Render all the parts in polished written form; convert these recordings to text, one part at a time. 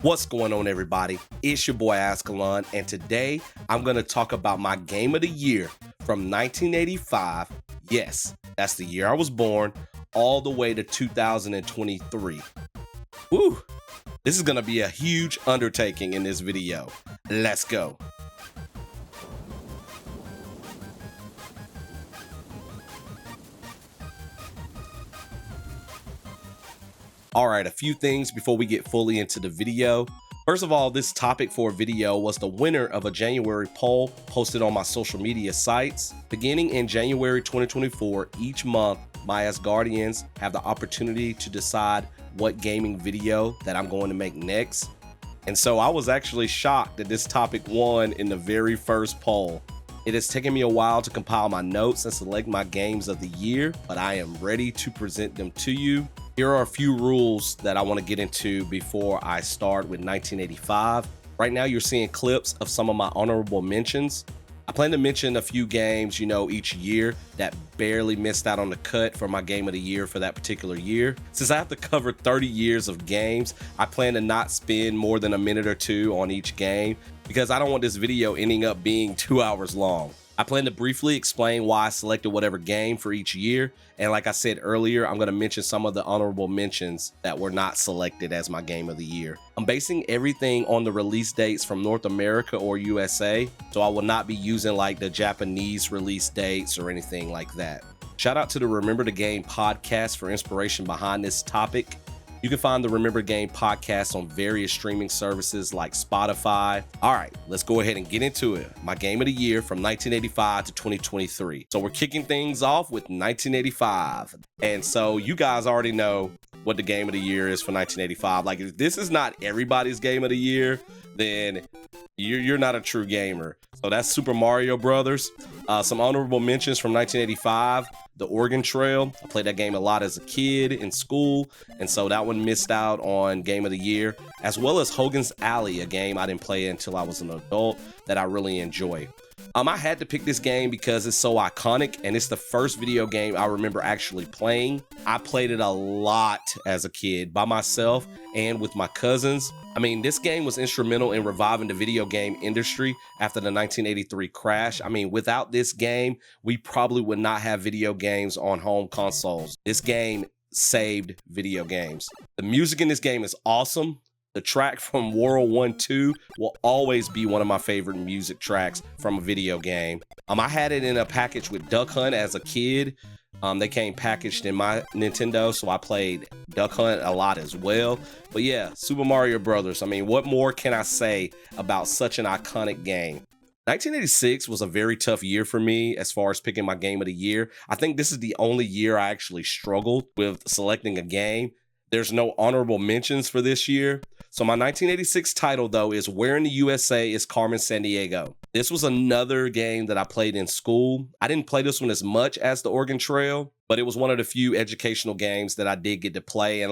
What's going on, everybody? It's your boy Azkhalon, and today I'm going to talk about my game of the year from 1985. Yes, that's the year I was born, all the way to 2023. Woo! This is going to be a huge undertaking in this video. Let's go. All right, a few things before we get fully into the video. First of all, this topic for a video was the winner of a January poll posted on my social media sites. Beginning in January 2024, each month, my Asgardians have the opportunity to decide what gaming video that I'm going to make next. And so I was actually shocked that this topic won in the very first poll. It has taken me a while to compile my notes and select my games of the year, but I am ready to present them to you. Here are a few rules that I want to get into before I start with 1985. Right now, you're seeing clips of some of my honorable mentions. I plan to mention a few games, each year that barely missed out on the cut for my game of the year for that particular year. Since I have to cover 30 years of games, I plan to not spend more than a minute or two on each game because I don't want this video ending up being 2 hours long. I plan to briefly explain why I selected whatever game for each year. And like I said earlier, I'm going to mention some of the honorable mentions that were not selected as my game of the year. I'm basing everything on the release dates from North America or USA, so I will not be using like the Japanese release dates or anything like that. Shout out to the Remember the Game podcast for inspiration behind this topic. You can find the Remember Game podcast on various streaming services like Spotify. All right, let's go ahead and get into it. My game of the year from 1985 to 2023. So we're kicking things off with 1985. And so you guys already know what the game of the year is for 1985. Like, if this is not everybody's game of the year, then you're not a true gamer. So that's Super Mario Brothers. Some honorable mentions from 1985. The Oregon Trail. I played that game a lot as a kid in school, and so that one missed out on Game of the Year, as well as Hogan's Alley, a game I didn't play until I was an adult that I really enjoy. I had to pick this game because it's so iconic, and it's the first video game I remember actually playing. I played it a lot as a kid by myself and with my cousins. I mean, this game was instrumental in reviving the video game industry after the 1983 crash. I mean, without this game, we probably would not have video games on home consoles. This game saved video games. The music in this game is awesome. The track from World War II will always be one of my favorite music tracks from a video game. I had it in a package with Duck Hunt as a kid. They came packaged in my Nintendo, so I played Duck Hunt a lot as well. But yeah, Super Mario Brothers. I mean, what more can I say about such an iconic game? 1986 was a very tough year for me as far as picking my game of the year. I think this is the only year I actually struggled with selecting a game. There's no honorable mentions for this year. So my 1986 title, though, is Where in the USA is Carmen Sandiego? This was another game that I played in school. I didn't play this one as much as the Oregon Trail, but it was one of the few educational games that I did get to play. And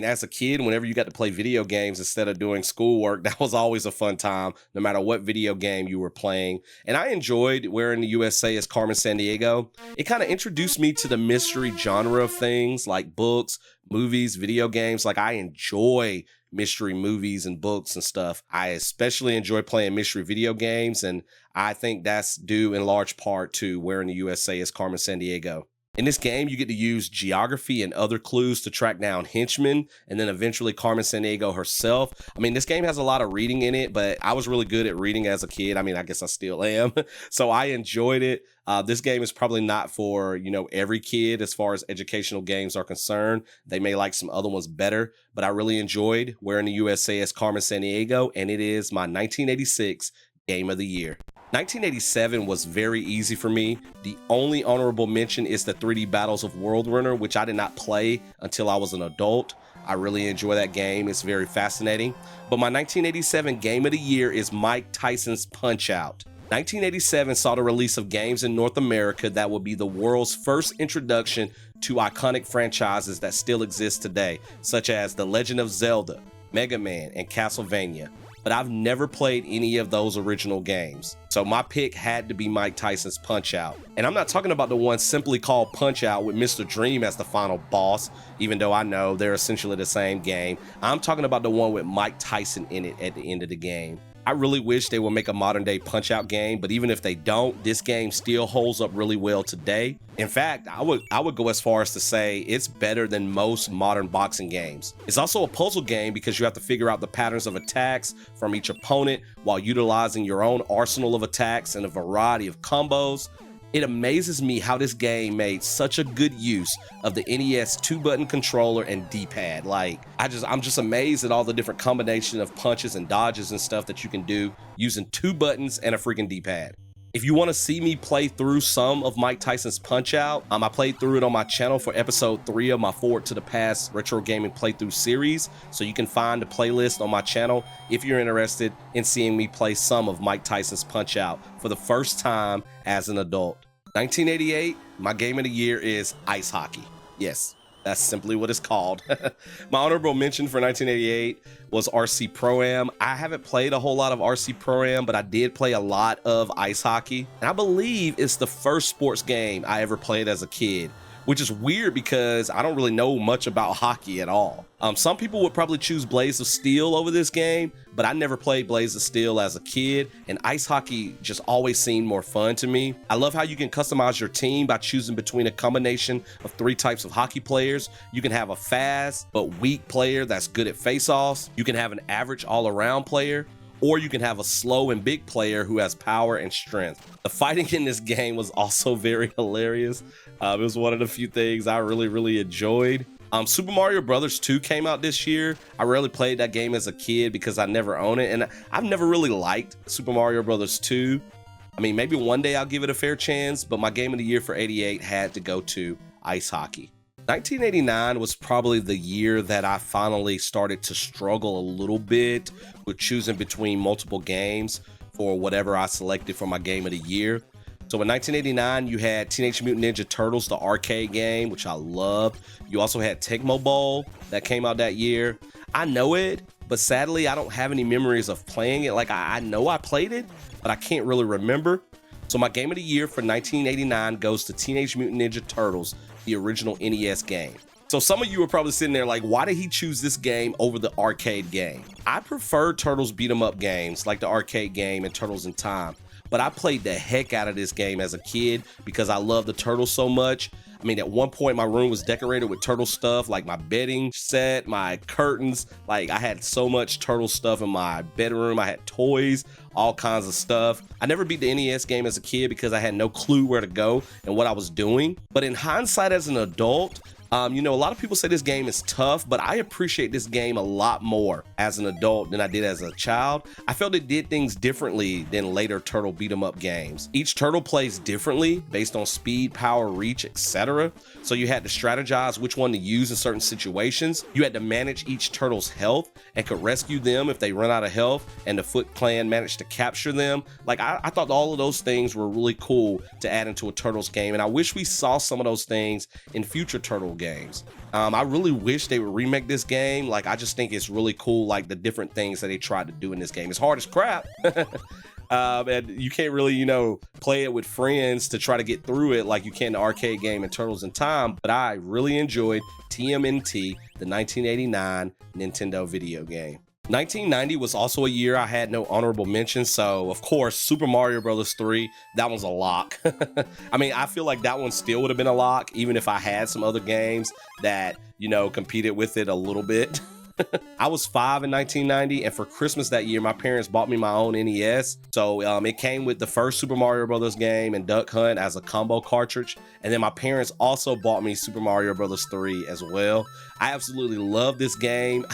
as a kid, whenever you got to play video games instead of doing schoolwork, that was always a fun time, no matter what video game you were playing. And I enjoyed Where in the USA is Carmen Sandiego. It kind of introduced me to the mystery genre of things like books, movies, video games. Like, I enjoy mystery movies and books and stuff. I especially enjoy playing mystery video games, and I think that's due in large part to Where in the USA is Carmen Sandiego. In this game, you get to use geography and other clues to track down henchmen, and then eventually Carmen Sandiego herself. I mean, this game has a lot of reading in it, but I was really good at reading as a kid. I mean, I guess I still am. So I enjoyed it. This game is probably not for, every kid as far as educational games are concerned. They may like some other ones better, but I really enjoyed Where in the USA is Carmen Sandiego, and it is my 1986 game of the year. 1987 was very easy for me. The only honorable mention is the 3D Battles of World Runner, which I did not play until I was an adult. I really enjoy that game. It's very fascinating. But my 1987 game of the year is Mike Tyson's Punch-Out! 1987 saw the release of games in North America that would be the world's first introduction to iconic franchises that still exist today, such as The Legend of Zelda, Mega Man, and Castlevania, but I've never played any of those original games. So my pick had to be Mike Tyson's Punch-Out. And I'm not talking about the one simply called Punch-Out with Mr. Dream as the final boss, even though I know they're essentially the same game. I'm talking about the one with Mike Tyson in it at the end of the game. I really wish they would make a modern day Punch-Out game, but even if they don't, this game still holds up really well today. In fact, I would go as far as to say it's better than most modern boxing games. It's also a puzzle game because you have to figure out the patterns of attacks from each opponent while utilizing your own arsenal of attacks and a variety of combos. It amazes me how this game made such a good use of the NES 2-button controller and D-pad. Like, I'm just amazed at all the different combination of punches and dodges and stuff that you can do using 2 buttons and a freaking D-pad. If you want to see me play through some of Mike Tyson's Punch-Out, I played through it on my channel for episode 3 of my Forward to the Past retro gaming playthrough series, so you can find the playlist on my channel if you're interested in seeing me play some of Mike Tyson's Punch-Out for the first time as an adult. 1988, my game of the year is ice hockey. Yes, that's simply what it's called. My honorable mention for 1988 was RC Pro-Am. I haven't played a whole lot of RC Pro-Am, but I did play a lot of ice hockey. And I believe it's the first sports game I ever played as a kid, which is weird because I don't really know much about hockey at all. Some people would probably choose Blades of Steel over this game, but I never played Blades of Steel as a kid, and ice hockey just always seemed more fun to me. I love how you can customize your team by choosing between a combination of 3 types of hockey players. You can have a fast but weak player that's good at face-offs. You can have an average all-around player, or you can have a slow and big player who has power and strength. The fighting in this game was also very hilarious. It was one of the few things I really enjoyed. Super Mario Bros. 2 came out this year. I rarely played that game as a kid because I never owned it, and I've never really liked Super Mario Bros. 2. I mean, maybe one day I'll give it a fair chance, but my game of the year for 88 had to go to ice hockey. 1989 was probably the year that I finally started to struggle a little bit with choosing between multiple games for whatever I selected for my game of the year. So in 1989, you had Teenage Mutant Ninja Turtles, the arcade game, which I loved. You also had Tecmo Bowl that came out that year. I know it, but sadly, I don't have any memories of playing it. Like, I know I played it, but I can't really remember. So my game of the year for 1989 goes to Teenage Mutant Ninja Turtles, the original NES game. So some of you are probably sitting there like, why did he choose this game over the arcade game? I prefer Turtles beat 'em up games like the arcade game and Turtles in Time, but I played the heck out of this game as a kid because I love the Turtles so much. I mean, at one point my room was decorated with Turtle stuff, like my bedding set, my curtains. Like, I had so much Turtle stuff in my bedroom. I had toys, all kinds of stuff. I never beat the NES game as a kid because I had no clue where to go and what I was doing. But in hindsight as an adult, you know, a lot of people say this game is tough, but I appreciate this game a lot more as an adult than I did as a child. I felt it did things differently than later Turtle beat 'em up games. Each turtle plays differently based on speed, power, reach, etc. So you had to strategize which one to use in certain situations. You had to manage each turtle's health and could rescue them if they run out of health, and the Foot Clan managed to capture them. Like, I thought all of those things were really cool to add into a Turtles game, and I wish we saw some of those things in future Turtle games. I really wish they would remake this game. Like, I just think it's really cool, like the different things that they tried to do in this game. It's hard as crap. And you can't really, you know, play it with friends to try to get through it like you can the arcade game and Turtles in Time, but I really enjoyed TMNT, the 1989 Nintendo video game. 1990 was also a year I had no honorable mentions, so of course Super Mario Bros. 3, that one's a lock. I mean, I feel like that one still would have been a lock even if I had some other games that, you know, competed with it a little bit. I was 5 in 1990, and for Christmas that year, my parents bought me my own NES. So it came with the first Super Mario Bros. Game and Duck Hunt as a combo cartridge. And then my parents also bought me Super Mario Bros. 3 as well. I absolutely love this game.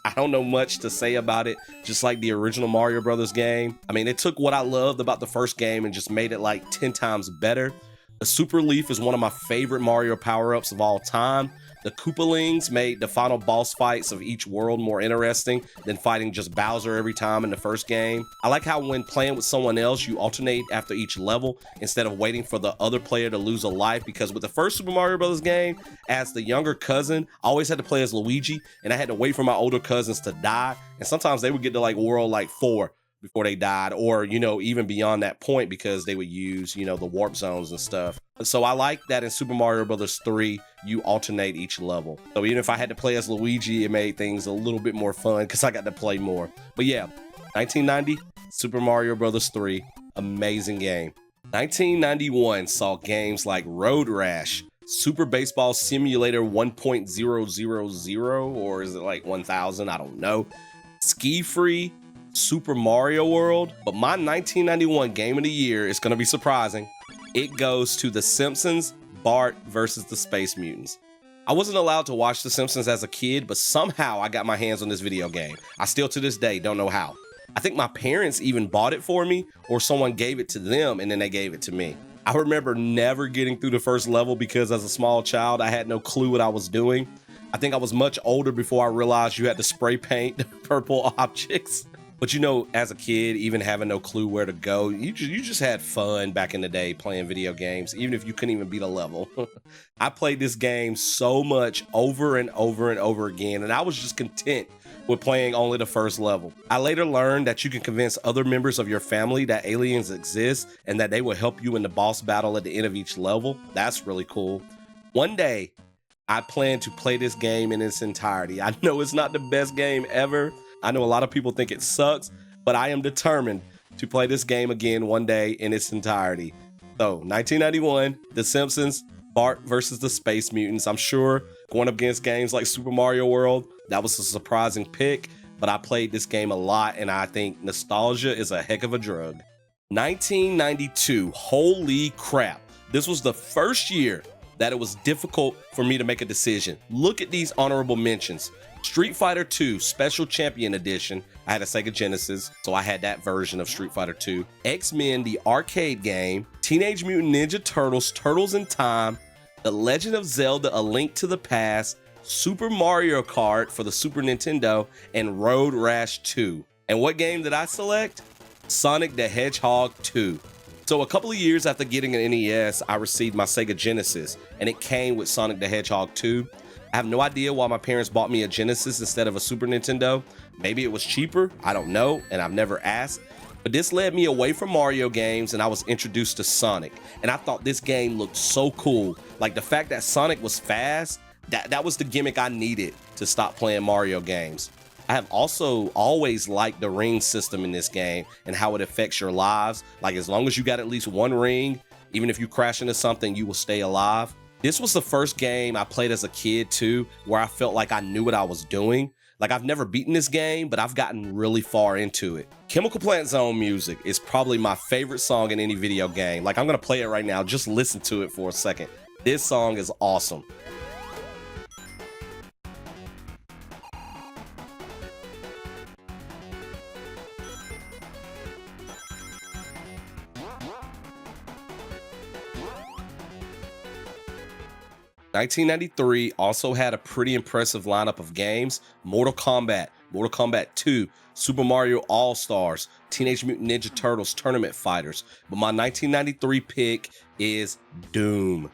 I don't know much to say about it, just like the original Mario Bros. Game. I mean, it took what I loved about the first game and just made it like 10 times better. The Super Leaf is one of my favorite Mario power-ups of all time. The Koopalings made the final boss fights of each world more interesting than fighting just Bowser every time in the first game. I like how when playing with someone else, you alternate after each level instead of waiting for the other player to lose a life, because with the first Super Mario Bros. Game, as the younger cousin, I always had to play as Luigi, and I had to wait for my older cousins to die, and sometimes they would get to like world like 4 before they died, or even beyond that point, because they would use the warp zones and stuff. So I like that in Super Mario Bros. 3 you alternate each level, so even if I had to play as Luigi, it made things a little bit more fun because I got to play more. But yeah, 1990 Super Mario Bros. 3, amazing game. 1991 saw games like Road Rash, Super Baseball Simulator 1.000, or is it like 1000, I don't know, Ski Free, Super Mario World. But my 1991 game of the year is going to be surprising. It goes to The Simpsons, Bart versus the Space Mutants. I wasn't allowed to watch The Simpsons as a kid, but somehow I got my hands on this video game. I still to this day don't know how. I think my parents even bought it for me, or someone gave it to them and then they gave it to me. I remember never getting through the first level because as a small child, I had no clue what I was doing. I think I was much older before I realized you had to spray paint purple objects. But as a kid, even having no clue where to go, you just had fun back in the day playing video games, even if you couldn't even beat a level. I played this game so much over and over and over again, and I was just content with playing only the first level. I later learned that you can convince other members of your family that aliens exist and that they will help you in the boss battle at the end of each level. That's really cool. One day, I plan to play this game in its entirety. I know it's not the best game ever. I know a lot of people think it sucks, but I am determined to play this game again one day in its entirety. So, 1991, The Simpsons, Bart versus the Space Mutants. I'm sure going up against games like Super Mario World, that was a surprising pick, but I played this game a lot, and I think nostalgia is a heck of a drug. 1992, holy crap. This was the first year that it was difficult for me to make a decision. Look at these honorable mentions. Street Fighter 2 Special Champion Edition. I had a Sega Genesis, so I had that version of Street Fighter 2. X-Men, the arcade game. Teenage Mutant Ninja Turtles, Turtles in Time. The Legend of Zelda, A Link to the Past. Super Mario Kart for the Super Nintendo, and Road Rash 2. And what game did I select? Sonic the Hedgehog 2. So a couple of years after getting an NES, I received my Sega Genesis, and it came with Sonic the Hedgehog 2. I have no idea why my parents bought me a Genesis instead of a Super Nintendo. Maybe it was cheaper, I don't know, and I've never asked. But this led me away from Mario games, and I was introduced to Sonic. And I thought this game looked so cool. Like the fact that Sonic was fast, that was the gimmick I needed to stop playing Mario games. I have also always liked the ring system in this game and how it affects your lives. Like as long as you got at least one ring, even if you crash into something, you will stay alive. This was the first game I played as a kid too, where I felt like I knew what I was doing. Like I've never beaten this game, but I've gotten really far into it. Chemical Plant Zone music is probably my favorite song in any video game. Like I'm gonna play it right now, just listen to it for a second. This song is awesome. (1993) also had a pretty impressive lineup of games. Mortal Kombat, Mortal Kombat 2, Super Mario All-Stars, Teenage Mutant Ninja Turtles Tournament Fighters. But my 1993 pick is Doom.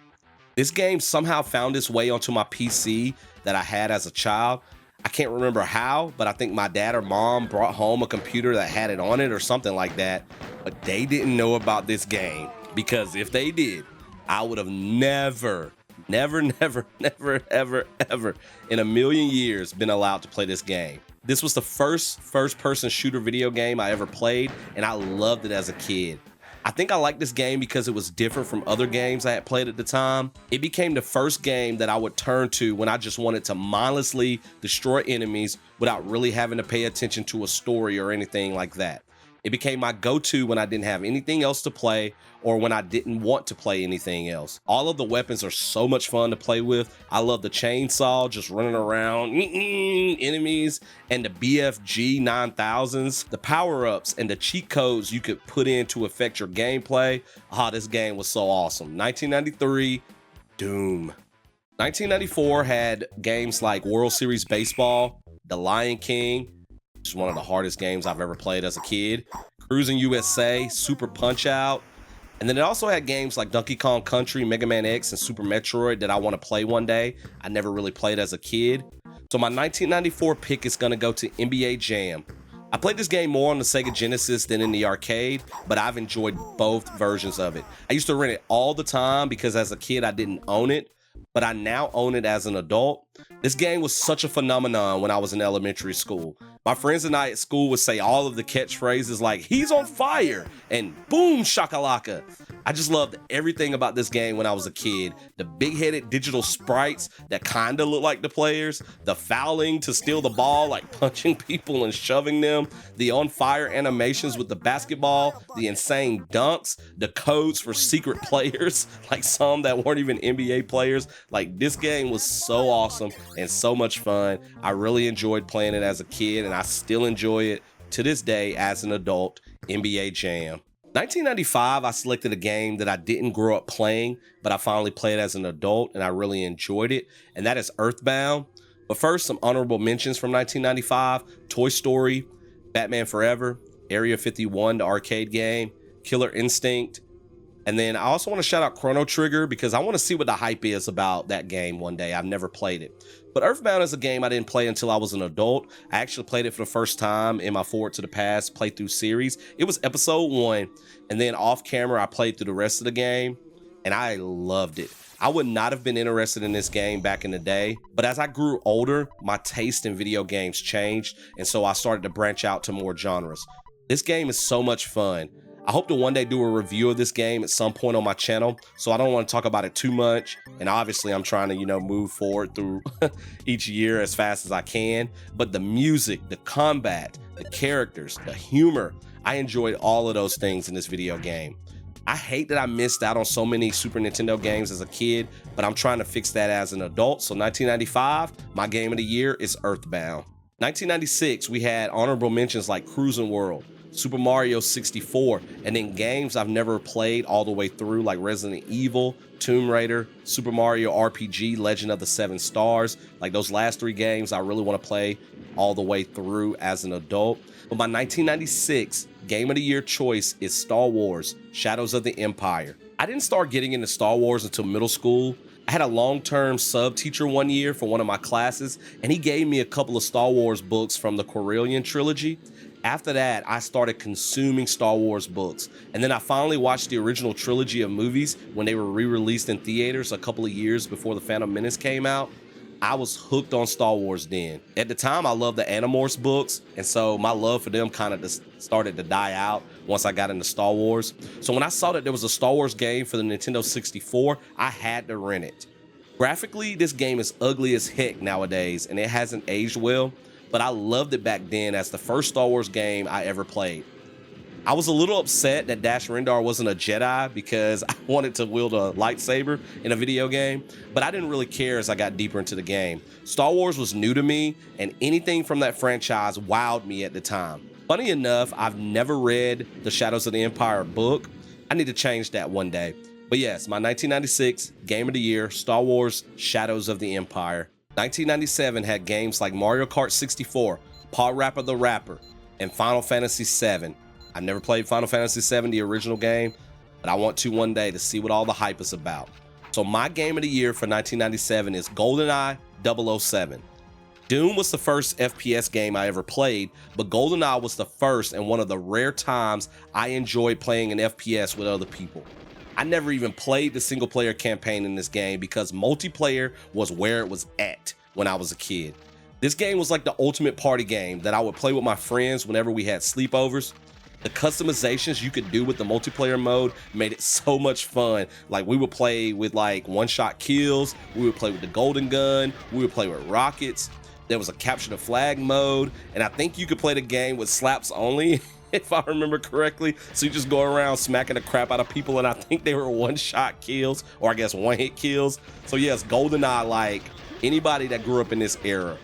This game somehow found its way onto my PC that I had as a child. I can't remember how, but I think my dad or mom brought home a computer that had it on it or something like that. But they didn't know about this game, because if they did, I would have never, ever in a million years been allowed to play this game. This was the first-person shooter video game I ever played, and I loved it as a kid. I think I liked this game because it was different from other games I had played at the time. It became the first game that I would turn to when I just wanted to mindlessly destroy enemies without really having to pay attention to a story or anything like that. It became my go-to when I didn't have anything else to play or when I didn't want to play anything else. All of the weapons are so much fun to play with. I love the chainsaw, just running around, enemies, and the BFG 9000s, the power-ups and the cheat codes you could put in to affect your gameplay. This game was so awesome. 1993, Doom. 1994 had games like World Series Baseball, The Lion King, which is one of the hardest games I've ever played as a kid, Cruising USA, Super Punch Out, and then it also had games like Donkey Kong Country, Mega Man X, and Super Metroid that I want to play one day. I never really played as a kid. So my 1994 pick is going to go to NBA Jam. I played this game more on the Sega Genesis than in the arcade, but I've enjoyed both versions of it. I used to rent it all the time because as a kid I didn't own it, but I now own it as an adult. This game was such a phenomenon when I was in elementary school. My friends and I at school would say all of the catchphrases like, "He's on fire," and "Boom shakalaka." I just loved everything about this game when I was a kid. The big-headed digital sprites that kinda look like the players, the fouling to steal the ball, like punching people and shoving them, the on-fire animations with the basketball, the insane dunks, the codes for secret players, like some that weren't even NBA players. Like, this game was so awesome and so much fun. I really enjoyed playing it as a kid, and I still enjoy it to this day as an adult. NBA Jam. 1995, I selected a game that I didn't grow up playing, but I finally played as an adult and I really enjoyed it, and that is Earthbound. But first, some honorable mentions from 1995: Toy Story, Batman Forever, Area 51, the arcade game, Killer Instinct. And then I also want to shout out Chrono Trigger because I want to see what the hype is about that game one day. I've never played it. But Earthbound is a game I didn't play until I was an adult. I actually played it for the first time in my Forward to the Past playthrough series. It was episode 1, and then off camera I played through the rest of the game, and I loved it. I would not have been interested in this game back in the day, but as I grew older, my taste in video games changed, and so I started to branch out to more genres. This game is so much fun. I hope to one day do a review of this game at some point on my channel, so I don't want to talk about it too much. And obviously I'm trying to, move forward through each year as fast as I can. But the music, the combat, the characters, the humor, I enjoyed all of those things in this video game. I hate that I missed out on so many Super Nintendo games as a kid, but I'm trying to fix that as an adult. So 1995, my game of the year is Earthbound. 1996, we had honorable mentions like Cruising World, Super Mario 64, and then games I've never played all the way through like Resident Evil, Tomb Raider, Super Mario RPG, Legend of the Seven Stars. Like those last 3 games I really want to play all the way through as an adult. But my 1996 Game of the Year choice is Star Wars, Shadows of the Empire. I didn't start getting into Star Wars until middle school. I had a long-term sub teacher one year for one of my classes, and he gave me a couple of Star Wars books from the Corellian trilogy. After that, I started consuming Star Wars books, and then I finally watched the original trilogy of movies when they were re-released in theaters a couple of years before The Phantom Menace came out. I was hooked on Star Wars then. At the time, I loved the Animorphs books, and so my love for them kind of just started to die out once I got into Star Wars. So when I saw that there was a Star Wars game for the Nintendo 64, I had to rent it. Graphically, this game is ugly as heck nowadays, and it hasn't aged well, but I loved it back then as the first Star Wars game I ever played. I was a little upset that Dash Rendar wasn't a Jedi because I wanted to wield a lightsaber in a video game, but I didn't really care as I got deeper into the game. Star Wars was new to me, and anything from that franchise wowed me at the time. Funny enough, I've never read the Shadows of the Empire book. I need to change that one day. But yes, my 1996 Game of the Year, Star Wars Shadows of the Empire. 1997 had games like Mario Kart 64, Paw Rapper the Rapper, and Final Fantasy VII. I've never played Final Fantasy VII, the original game, but I want to one day to see what all the hype is about. So my game of the year for 1997 is GoldenEye 007. Doom was the first FPS game I ever played, but GoldenEye was the first and one of the rare times I enjoyed playing an FPS with other people. I never even played the single player campaign in this game because multiplayer was where it was at when I was a kid. This game was like the ultimate party game that I would play with my friends whenever we had sleepovers. The customizations you could do with the multiplayer mode made it so much fun. Like we would play with like one-shot kills, we would play with the golden gun, we would play with rockets. There was a capture the flag mode, and I think you could play the game with slaps only, if I remember correctly. So you just go around smacking the crap out of people, and I think they were one-shot kills, or I guess one-hit kills. So yes, GoldenEye, like anybody that grew up in this era,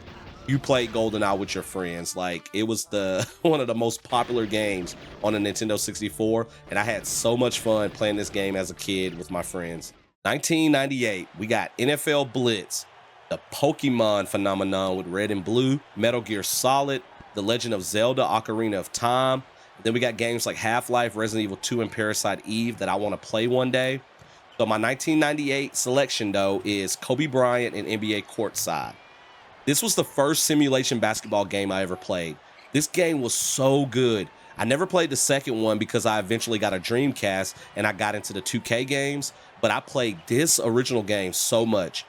you played GoldenEye with your friends. Like it was the one of the most popular games on the Nintendo 64, and I had so much fun playing this game as a kid with my friends. 1998, we got NFL Blitz, the Pokemon phenomenon with Red and Blue, Metal Gear Solid, The Legend of Zelda Ocarina of Time. Then we got games like Half-Life, Resident Evil 2, and Parasite Eve that I want to play one day. So my 1998 selection, though, is Kobe Bryant and NBA Courtside. This was the first simulation basketball game I ever played. This game was so good. I never played the second one because I eventually got a Dreamcast and I got into the 2K games, but I played this original game so much.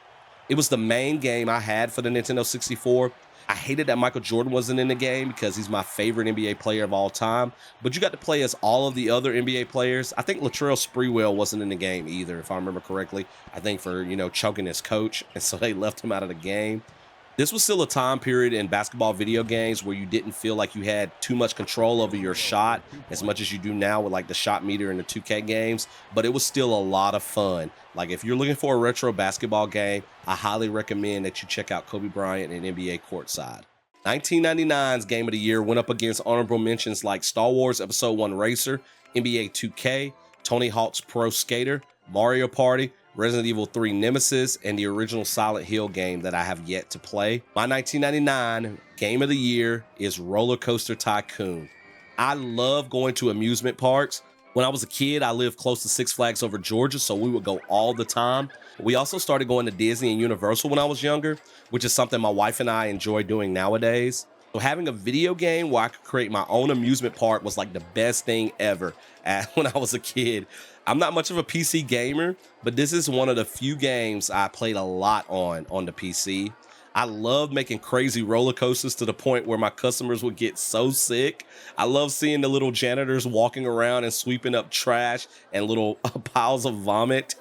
It was the main game I had for the Nintendo 64. I hated that Michael Jordan wasn't in the game because he's my favorite NBA player of all time, but you got to play as all of the other NBA players. I think Latrell Sprewell wasn't in the game either, if I remember correctly. I think for, choking his coach, and so they left him out of the game. This was still a time period in basketball video games where you didn't feel like you had too much control over your shot as much as you do now with like the shot meter in the 2K games, but it was still a lot of fun. Like if you're looking for a retro basketball game, I highly recommend that you check out Kobe Bryant and NBA Courtside. 1999's Game of the Year went up against honorable mentions like Star Wars Episode 1 Racer, NBA 2K, Tony Hawk's Pro Skater, Mario Party, Resident Evil 3 Nemesis, and the original Silent Hill game that I have yet to play. My 1999 Game of the Year is Roller Coaster Tycoon. I love going to amusement parks. When I was a kid, I lived close to Six Flags Over Georgia, so we would go all the time. We also started going to Disney and Universal when I was younger, which is something my wife and I enjoy doing nowadays. So having a video game where I could create my own amusement park was like the best thing ever when I was a kid. I'm not much of a PC gamer, but this is one of the few games I played a lot on the PC. I love making crazy roller coasters to the point where my customers would get so sick. I love seeing the little janitors walking around and sweeping up trash and little piles of vomit.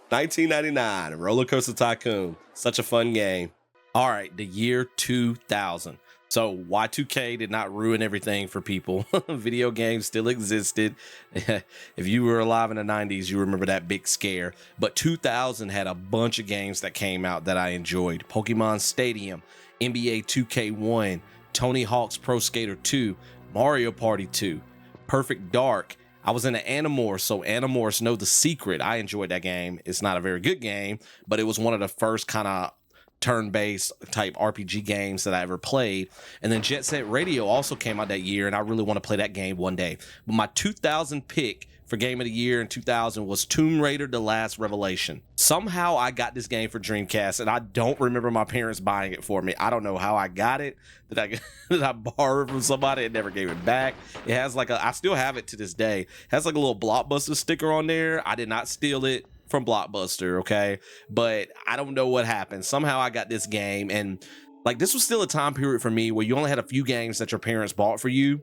1999, Roller Coaster Tycoon. Such a fun game. All right, the year 2000. So Y2K did not ruin everything for people. Video games still existed. If you were alive in the 90s, you remember that big scare. But 2000 had a bunch of games that came out that I enjoyed. Pokemon Stadium, NBA 2K1, Tony Hawk's Pro Skater 2, Mario Party 2, Perfect Dark. I was into Animorphs, so Animorphs Know the Secret. I enjoyed that game. It's not a very good game, but it was one of the first kind of turn-based type RPG games that I ever played. And then Jet Set Radio also came out that year, and I really want to play that game one day. But my 2000 pick for Game of the Year in 2000 was Tomb Raider: The Last Revelation. Somehow I got this game for Dreamcast, and I don't remember my parents buying it for me. I don't know how I got it. Did I borrow it from somebody and never gave it back? It has like I still have it to this day. It has like a little Blockbuster sticker on there. I did not steal it from Blockbuster, okay? But I don't know what happened. Somehow I got this game, and like this was still a time period for me where you only had a few games that your parents bought for you.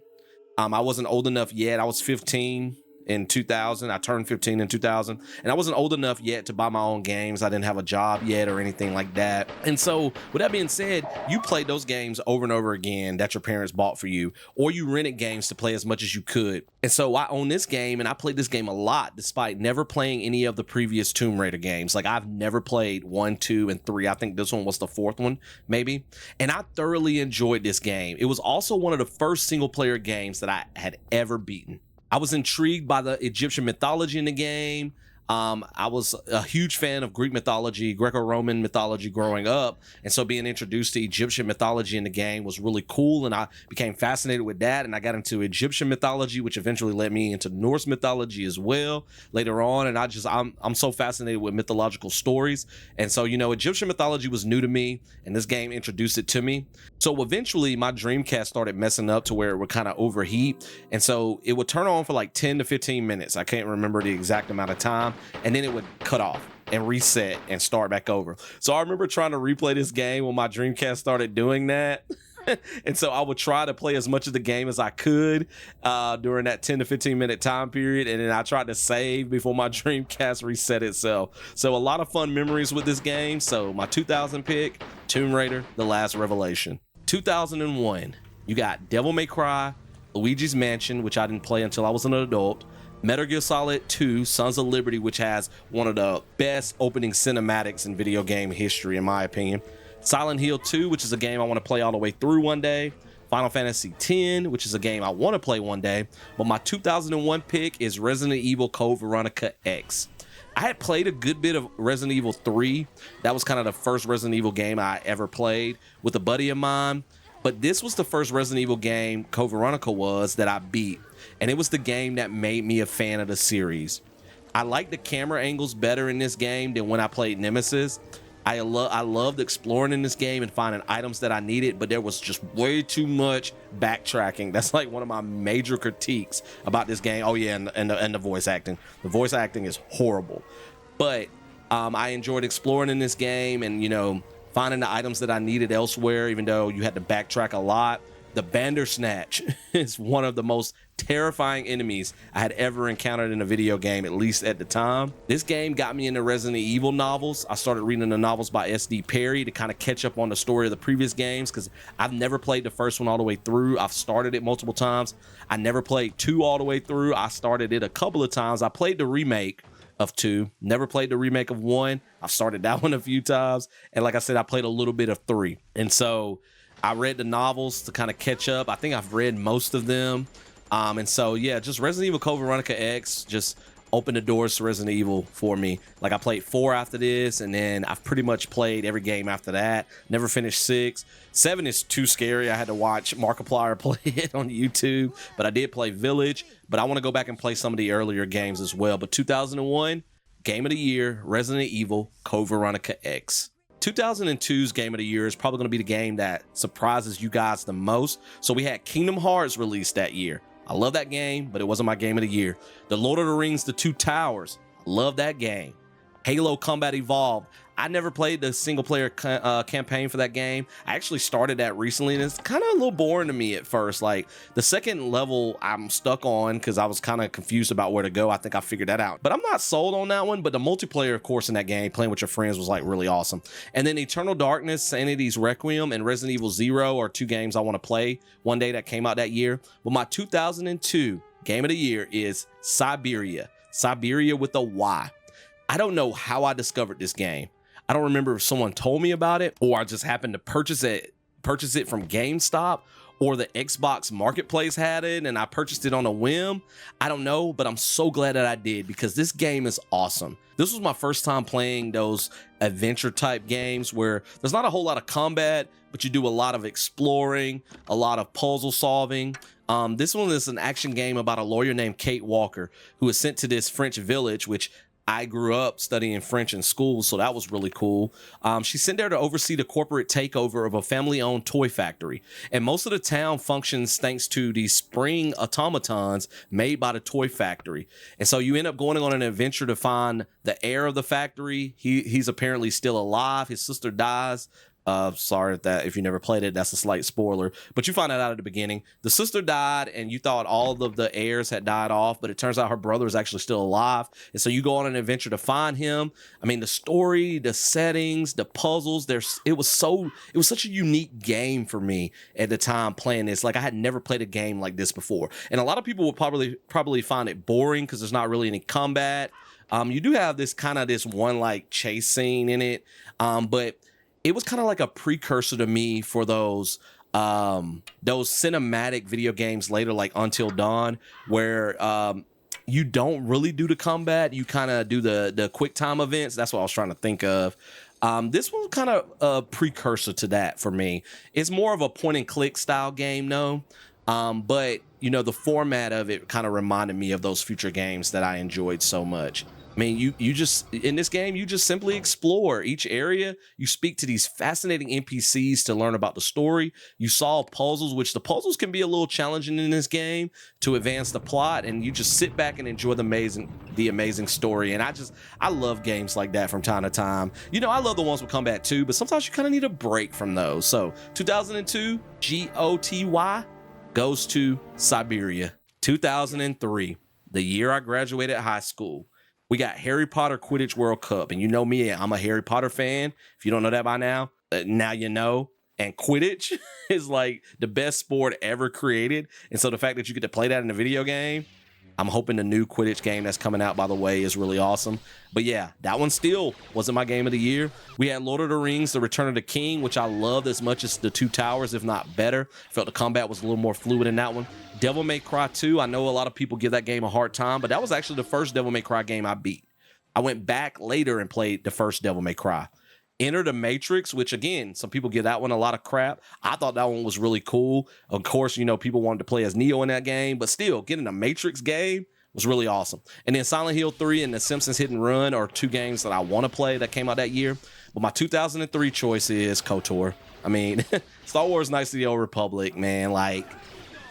I wasn't old enough yet. I was 15 in 2000. I turned 15 in 2000, and I wasn't old enough yet to buy my own games. I didn't have a job yet or anything like that. And so with that being said, you played those games over and over again that your parents bought for you, or you rented games to play as much as you could. And so I own this game, and I played this game a lot despite never playing any of the previous Tomb Raider games. Like I've never played 1, 2, and 3. I think this one was the 4th one, maybe. And I thoroughly enjoyed this game. It was also one of the first single player games that I had ever beaten. I was intrigued by the Egyptian mythology in the game. I was a huge fan of Greek mythology, Greco-Roman mythology growing up. And so being introduced to Egyptian mythology in the game was really cool. And I became fascinated with that. And I got into Egyptian mythology, which eventually led me into Norse mythology as well later on. And I'm so fascinated with mythological stories. And so, Egyptian mythology was new to me, and this game introduced it to me. So eventually my Dreamcast started messing up to where it would kind of overheat. And so it would turn on for like 10 to 15 minutes. I can't remember the exact amount of time. And then it would cut off and reset and start back over. So I remember trying to replay this game when my Dreamcast started doing that. And so I would try to play as much of the game as I could during that 10 to 15 minute time period. And then I tried to save before my Dreamcast reset itself. So a lot of fun memories with this game. So my 2000 pick, Tomb Raider: The Last Revelation. 2001, you got Devil May Cry, Luigi's Mansion, which I didn't play until I was an adult, Metal Gear Solid 2, Sons of Liberty, which has one of the best opening cinematics in video game history, in my opinion. Silent Hill 2, which is a game I want to play all the way through one day. Final Fantasy X, which is a game I want to play one day. But my 2001 pick is Resident Evil Code Veronica X. I had played a good bit of Resident Evil 3. That was kind of the first Resident Evil game I ever played with a buddy of mine. But this was the first Resident Evil game, Code Veronica was, that I beat. And it was the game that made me a fan of the series. I like the camera angles better in this game than when I played Nemesis. I loved exploring in this game and finding items that I needed, but there was just way too much backtracking. That's like one of my major critiques about this game. Oh yeah, and the voice acting. The voice acting is horrible. But I enjoyed exploring in this game and, you know, finding the items that I needed elsewhere, even though you had to backtrack a lot. The Bandersnatch is one of the most terrifying enemies I had ever encountered in a video game, at least at the time. This game got me into Resident Evil novels. I started reading the novels by S.D. Perry to kind of catch up on the story of the previous games, because I've never played the first one all the way through. I've started it multiple times. I never played 2 all the way through. I started it a couple of times. I played the remake of 2, never played the remake of 1. I've started that one a few times. And like I said, I played a little bit of 3. And so I read the novels to kind of catch up. I think I've read most of them. And so, yeah, just Resident Evil Code Veronica X just opened the doors to Resident Evil for me. Like, I played 4 after this, and then I've pretty much played every game after that. Never finished 6. 7 is too scary. I had to watch Markiplier play it on YouTube, but I did play Village. But I want to go back and play some of the earlier games as well. But 2001, Game of the Year, Resident Evil Code Veronica X. 2002's Game of the Year is probably going to be the game that surprises you guys the most. So we had Kingdom Hearts released that year. I love that game, but it wasn't my Game of the Year. The Lord of the Rings, The Two Towers. I love that game. Halo Combat Evolved. I never played the single player campaign for that game. I actually started that recently, and it's kind of a little boring to me at first. Like, the second level I'm stuck on because I was kind of confused about where to go. I think I figured that out, but I'm not sold on that one. But the multiplayer, of course, in that game, playing with your friends, was like really awesome. And then Eternal Darkness, Sanity's Requiem, and Resident Evil Zero are 2 games I want to play one day that came out that year. But my 2002 Game of the Year is Siberia. Siberia with a Y. I don't know how I discovered this game. I don't remember if someone told me about it, or I just happened to purchase it from GameStop, or the Xbox Marketplace had it and I purchased it on a whim. I don't know, but I'm so glad that I did, because this game is awesome. This was my first time playing those adventure type games where there's not a whole lot of combat, but you do a lot of exploring, a lot of puzzle solving. This one is an action game about a lawyer named Kate Walker, who is sent to this French village, which I grew up studying French in school, so that was really cool. She's sent there to oversee the corporate takeover of a family-owned toy factory. And most of the town functions thanks to these spring automatons made by the toy factory. And so you end up going on an adventure to find the heir of the factory. He's apparently still alive. His sister dies. Sorry if you never played it, that's a slight spoiler, but you find that out at the beginning. The sister died and you thought all of the heirs had died off, but it turns out her brother is actually still alive. And so you go on an adventure to find him. I mean, the story, the settings, the puzzles, it was such a unique game for me at the time playing this. Like, I had never played a game like this before. And a lot of people will probably find it boring because there's not really any combat. You do have this one like chase scene in it. But it was kind of like a precursor to me for those cinematic video games later, like Until Dawn, where you don't really do the combat. You kind of do the quick time events. That's what I was trying to think of. This was kind of a precursor to that for me. It's more of a point and click style game, though. But you know, the format of it kind of reminded me of those future games that I enjoyed so much. I mean, you just, in this game, you just simply explore each area. You speak to these fascinating NPCs to learn about the story. You solve puzzles, which the puzzles can be a little challenging in this game to advance the plot. And you just sit back and enjoy the amazing story. And I love games like that from time to time. You know, I love the ones with combat too, but sometimes you kind of need a break from those. So 2002, GOTY goes to Siberia. 2003, the year I graduated high school. We got Harry Potter Quidditch World Cup. And you know me, I'm a Harry Potter fan. If you don't know that by now, now you know. And Quidditch is like the best sport ever created. And so the fact that you get to play that in a video game, I'm hoping the new Quidditch game that's coming out, by the way, is really awesome. But yeah, that one still wasn't my game of the year. We had Lord of the Rings, The Return of the King, which I loved as much as The Two Towers, if not better. Felt the combat was a little more fluid in that one. Devil May Cry 2, I know a lot of people give that game a hard time, but that was actually the first Devil May Cry game I beat. I went back later and played the first Devil May Cry. Enter the Matrix, which again, some people give that one a lot of crap. I thought that one was really cool. Of course, you know, people wanted to play as Neo in that game, but still, getting a Matrix game was really awesome. And then Silent Hill 3 and The Simpsons Hit and Run are two games that I want to play that came out that year. But my 2003 choice is KOTOR. I mean, Star Wars Knights of the Old Republic, man, like,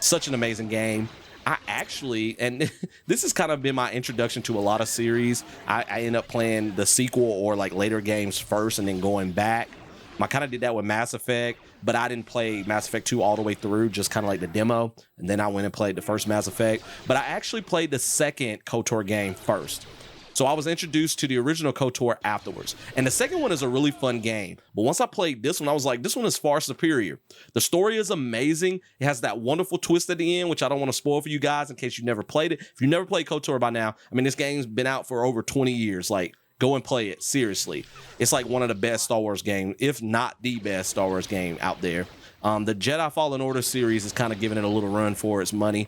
such an amazing game. I actually, and this has kind of been my introduction to a lot of series. I end up playing the sequel or like later games first and then going back. I kind of did that with Mass Effect, but I didn't play Mass Effect 2 all the way through, just kind of like the demo. And then I went and played the first Mass Effect. But I actually played the second KOTOR game first. So I was introduced to the original KOTOR afterwards. And the second one is a really fun game. But once I played this one, I was like, this one is far superior. The story is amazing. It has that wonderful twist at the end, which I don't want to spoil for you guys in case you never played it. If you never played KOTOR by now, I mean, this game's been out for over 20 years. Like, go and play it, seriously. It's like one of the best Star Wars games, if not the best Star Wars game out there. The Jedi Fallen Order series is kind of giving it a little run for its money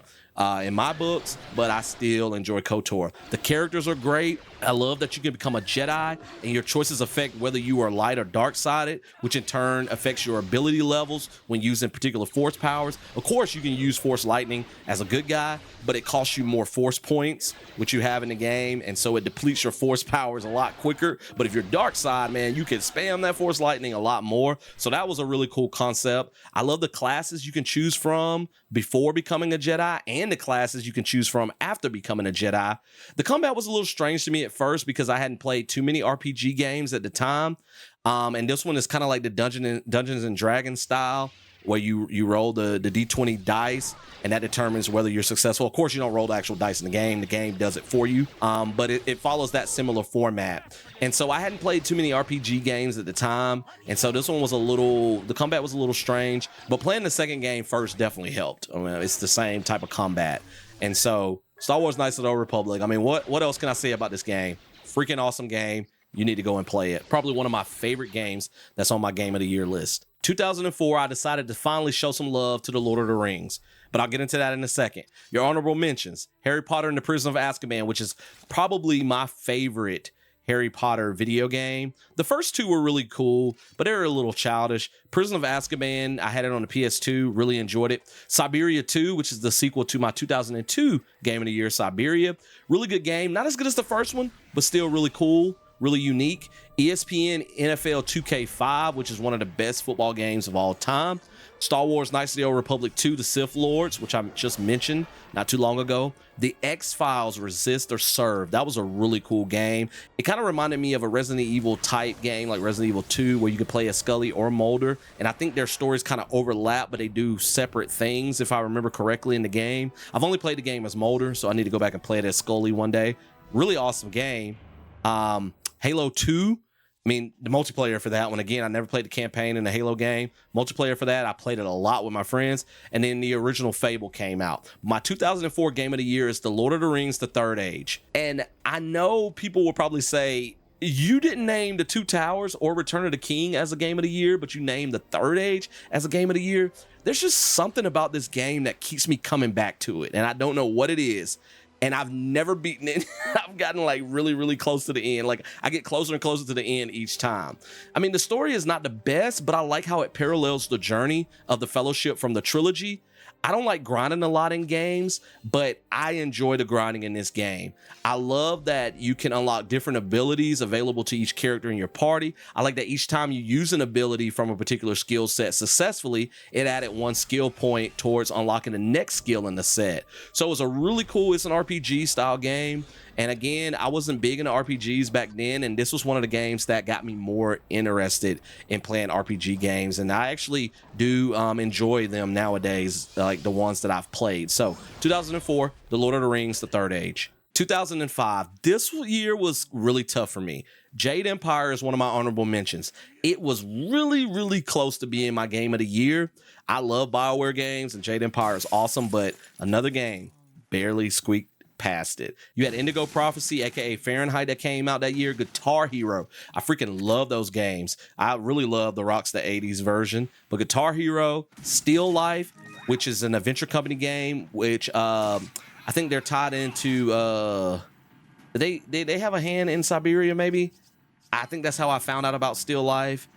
in my books, but I still enjoy KOTOR. The characters are great. I love that you can become a Jedi and your choices affect whether you are light or dark sided, which in turn affects your ability levels when using particular force powers. Of course, you can use force lightning as a good guy, but it costs you more force points, which you have in the game, and so it depletes your force powers a lot quicker. But if you're dark side, man, you can spam that force lightning a lot more. So that was a really cool concept. I love the classes you can choose from before becoming a Jedi and the classes you can choose from after becoming a Jedi. The combat was a little strange to me at first because I hadn't played too many RPG games at the time. And this one is kind of like the Dungeons and Dragons style, where you roll the D20 dice, and that determines whether you're successful. Of course, you don't roll the actual dice in the game does it for you. But it follows that similar format. And so I hadn't played too many RPG games at the time, and so this one was the combat was a little strange, but playing the second game first definitely helped. I mean, it's the same type of combat. And so Star Wars Knights of the Old Republic, I mean, what else can I say about this game? Freaking awesome game. You need to go and play it. Probably one of my favorite games that's on my Game of the Year list. 2004, I decided to finally show some love to the Lord of the Rings, but I'll get into that in a second. Your honorable mentions: Harry Potter and the Prison of Azkaban, which is probably my favorite Harry Potter video game. The first two were really cool, but they were a little childish. Prison of Azkaban, I had it on the PS2, really enjoyed it. Siberia 2, which is the sequel to my 2002 Game of the Year, Siberia. Really good game. Not as good as the first one, but still really cool, really unique. ESPN NFL 2K5, which is one of the best football games of all time. Star Wars Knights of the Old Republic 2, The Sith Lords, which I just mentioned not too long ago. The X-Files, Resist or Serve. That was a really cool game. It kind of reminded me of a Resident Evil type game, like Resident Evil 2, where you could play as Scully or Mulder. And I think their stories kind of overlap, but they do separate things, if I remember correctly, in the game. I've only played the game as Mulder, so I need to go back and play it as Scully one day. Really awesome game. Halo 2. I mean, the multiplayer for that one, again, I never played the campaign in the Halo game. Multiplayer for that, I played it a lot with my friends. And then the original Fable came out. My 2004 Game of the Year is The Lord of the Rings, The Third Age. And I know people will probably say, you didn't name The Two Towers or Return of the King as a Game of the Year, but you named The Third Age as a Game of the Year. There's just something about this game that keeps me coming back to it. And I don't know what it is. And I've never beaten it. I've gotten like really, really close to the end. Like I get closer and closer to the end each time. I mean, the story is not the best, but I like how it parallels the journey of the Fellowship from the trilogy. I don't like grinding a lot in games, but I enjoy the grinding in this game. I love that you can unlock different abilities available to each character in your party. I like that each time you use an ability from a particular skill set successfully, it added one skill point towards unlocking the next skill in the set. So it was a really cool, it's an RPG style game. And again, I wasn't big into RPGs back then, and this was one of the games that got me more interested in playing RPG games. And I actually do enjoy them nowadays, like the ones that I've played. So 2004, The Lord of the Rings, The Third Age. 2005, this year was really tough for me. Jade Empire is one of my honorable mentions. It was really, really close to being my Game of the Year. I love BioWare games, and Jade Empire is awesome, but another game barely squeaked past it. You had Indigo Prophecy, aka Fahrenheit, that came out that year. Guitar Hero, I freaking love those games. I really love the Rockstar 80s version, but Guitar Hero, Still Life, which is an adventure company game, which I think they're tied into They have a hand in Siberia, maybe. I think that's how I found out about Still Life.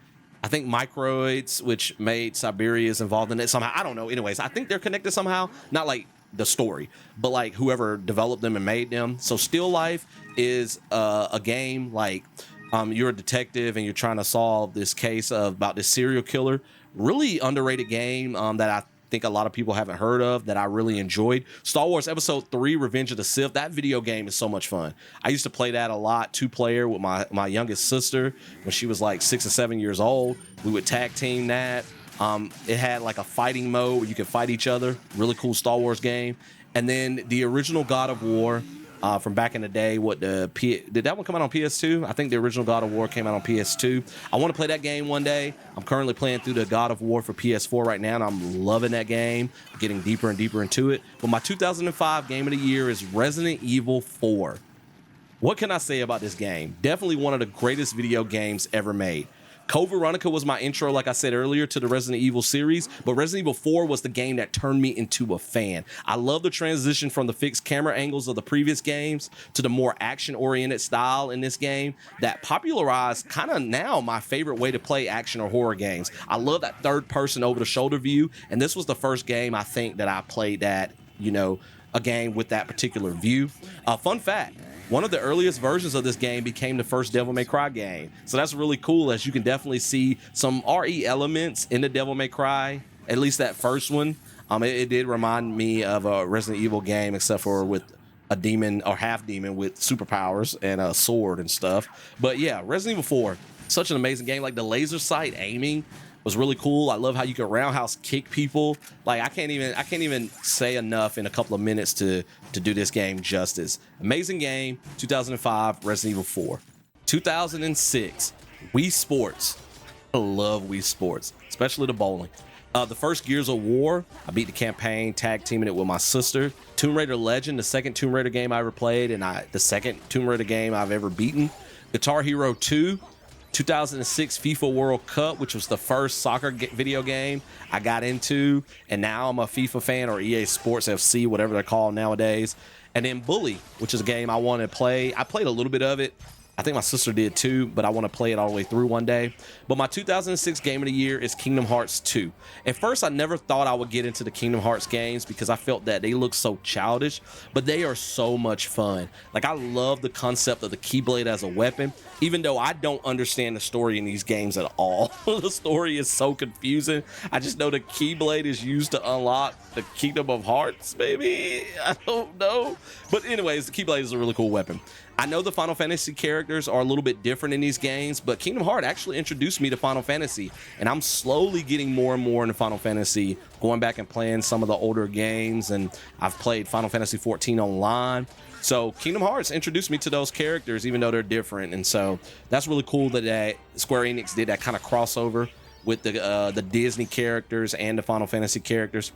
I think Microids, which made Siberia, is involved in it somehow. I don't know. Anyways, I think they're connected somehow. Not like the story, but like whoever developed them and made them. So Still Life is a game like you're a detective and you're trying to solve this case about this serial killer. Really underrated game that I think a lot of people haven't heard of, that I really enjoyed. Star Wars Episode 3 Revenge of the Sith. That video game is so much fun. I used to play that a lot, 2-player with my youngest sister when she was like 6 or 7 years old. We would tag team that. It had like a fighting mode where you could fight each other. Really cool Star Wars game. And then the original God of War from back in the day. Did that one come out on PS2? I think the original God of War came out on PS2. I want to play that game one day. I'm currently playing through the God of War for PS4 right now, and I'm loving that game. I'm getting deeper and deeper into it. But my 2005 game of the year is Resident Evil 4. What can I say about this game? Definitely one of the greatest video games ever made. Code Veronica was my intro, like I said earlier, to the Resident Evil series, but Resident Evil 4 was the game that turned me into a fan. I love the transition from the fixed camera angles of the previous games to the more action-oriented style in this game that popularized kind of now my favorite way to play action or horror games. I love that third-person over-the-shoulder view, and this was the first game I think that I played that, a game with that particular view. Fun fact. One of the earliest versions of this game became the first Devil May Cry game. So that's really cool, as you can definitely see some RE elements in the Devil May Cry, at least that first one. It did remind me of a Resident Evil game, except for with a demon or half demon with superpowers and a sword and stuff. But yeah, Resident Evil 4, such an amazing game. Like the laser sight aiming was really cool. I love how you can roundhouse kick people. Like I can't even say enough in a couple of minutes to do this game justice. Amazing game. 2005 Resident Evil 4. 2006 Wii Sports. I love Wii Sports, especially the bowling. The first Gears of War, I beat the campaign, tag teaming it with my sister. Tomb Raider Legend, the second Tomb Raider game I ever played, and the second Tomb Raider game I've ever beaten. Guitar Hero 2. 2006 FIFA World Cup, which was the first soccer video game I got into, and now I'm a FIFA fan, or EA Sports FC, whatever they're called nowadays. And then Bully, which is a game I want to play. I played a little bit of it. I think my sister did too, but I want to play it all the way through one day. But my 2006 game of the year is Kingdom Hearts 2. At first, I never thought I would get into the Kingdom Hearts games because I felt that they look so childish, but they are so much fun. Like, I love the concept of the Keyblade as a weapon, even though I don't understand the story in these games at all. The story is so confusing. I just know the Keyblade is used to unlock the Kingdom of Hearts, maybe? I don't know. But anyways, the Keyblade is a really cool weapon. I know the Final Fantasy characters are a little bit different in these games, but Kingdom Hearts actually introduced me to Final Fantasy, and I'm slowly getting more and more into Final Fantasy, going back and playing some of the older games, and I've played Final Fantasy 14 online. So Kingdom Hearts introduced me to those characters, even though they're different, and so that's really cool that Square Enix did that kind of crossover with the Disney characters and the Final Fantasy characters.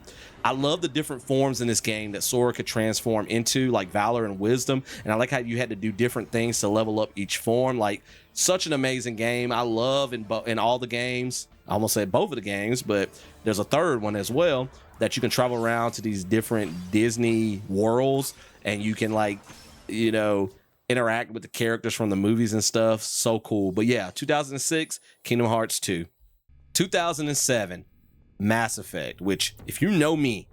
I love the different forms in this game that Sora could transform into, like Valor and Wisdom, and I like how you had to do different things to level up each form. Like, such an amazing game. I love in all the games, I almost said both of the games, but there's a third one as well, that you can travel around to these different Disney worlds, and you can, like, interact with the characters from the movies and stuff. So cool. But yeah, 2006 Kingdom Hearts 2. 2007 Mass Effect, which, if you know me,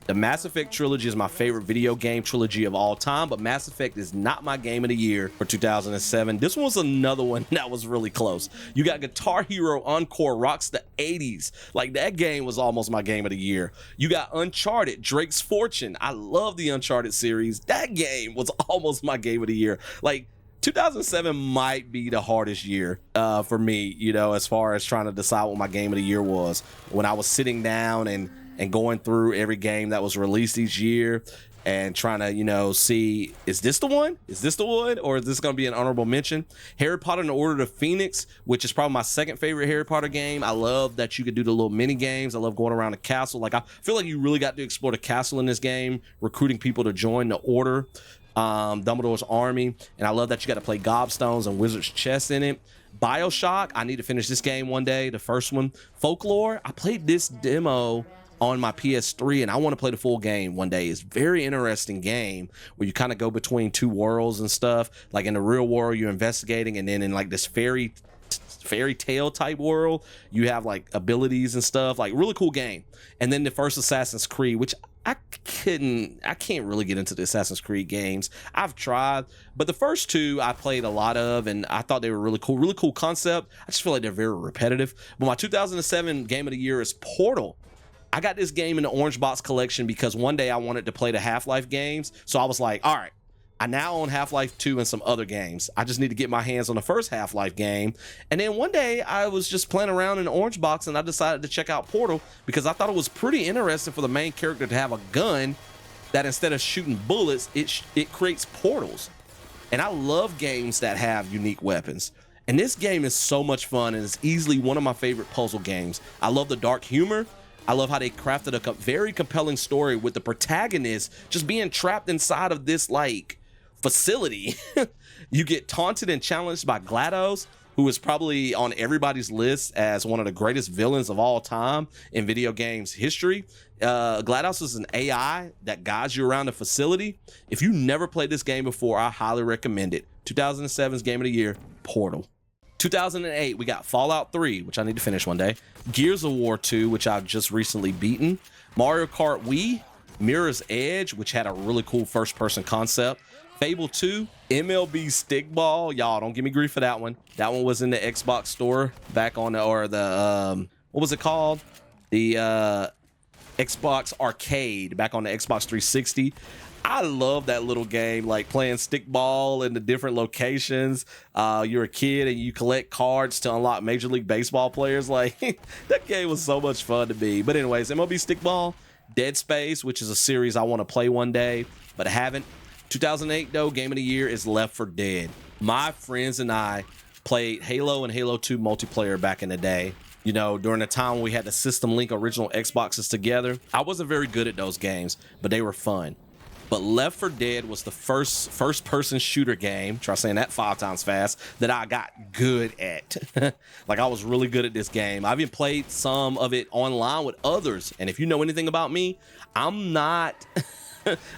the Mass Effect trilogy is my favorite video game trilogy of all time, but Mass Effect is not my game of the year for 2007. This one was another one that was really close. You got Guitar Hero Encore, rocks the 80s. Like, that game was almost my game of the year. You got Uncharted, Drake's Fortune. I love the Uncharted series. That game was almost my game of the year. Like, 2007 might be the hardest year for me, as far as trying to decide what my game of the year was. When I was sitting down and going through every game that was released each year and trying to, see, is this the one? Is this the one? Or is this going to be an honorable mention? Harry Potter and the Order of the Phoenix, which is probably my second favorite Harry Potter game. I love that you could do the little mini games. I love going around the castle. Like, I feel like you really got to explore the castle in this game, recruiting people to join the Order. Dumbledore's army, and I love that you got to play gobstones and wizard's chess in it. BioShock, I need to finish this game one day, the first one. Folklore, I played this demo on my PS3, and I want to play the full game one day. It's a very interesting game where you kind of go between two worlds and stuff. Like in the real world, you're investigating, and then in like this fairy tale type world, you have like abilities and stuff. Like really cool game. And then the first Assassin's Creed, which I can't really get into the Assassin's Creed games. I've tried, but the first two I played a lot of, and I thought they were really cool concept. I just feel like they're very repetitive. But my 2007 game of the year is Portal. I got this game in the Orange Box collection because one day I wanted to play the Half-Life games. So I was like, all right, I now own Half-Life 2 and some other games. I just need to get my hands on the first Half-Life game. And then one day I was just playing around in the Orange Box and I decided to check out Portal because I thought it was pretty interesting for the main character to have a gun that instead of shooting bullets, it creates portals. And I love games that have unique weapons. And this game is so much fun and it's easily one of my favorite puzzle games. I love the dark humor. I love how they crafted a very compelling story with the protagonist just being trapped inside of this like facility. You get taunted and challenged by GLaDOS, who is probably on everybody's list as one of the greatest villains of all time in video games history. GLaDOS is an AI that guides you around the facility. If you never played this game before, I highly recommend it. 2007's game of the year, Portal. 2008, we got Fallout 3, which I need to finish one day. Gears of War 2, which I've just recently beaten. Mario Kart Wii, Mirror's Edge, which had a really cool first-person concept. Fable 2, MLB Stickball. Y'all, don't give me grief for that one. That one was in the Xbox store back on the, what was it called? The Xbox Arcade back on the Xbox 360. I love that little game, like playing stickball in the different locations. You're a kid and you collect cards to unlock Major League Baseball players. Like that game was so much fun to me. But anyways, MLB Stickball, Dead Space, which is a series I want to play one day, but I haven't. 2008 though, game of the year is Left 4 Dead. My friends and I played Halo and Halo 2 multiplayer back in the day. You know, during the time when we had the System Link original Xboxes together. I wasn't very good at those games, but they were fun. But Left 4 Dead was the first person shooter game, try saying that 5 times fast, that I got good at. Like I was really good at this game. I've even played some of it online with others. And if you know anything about me, I'm not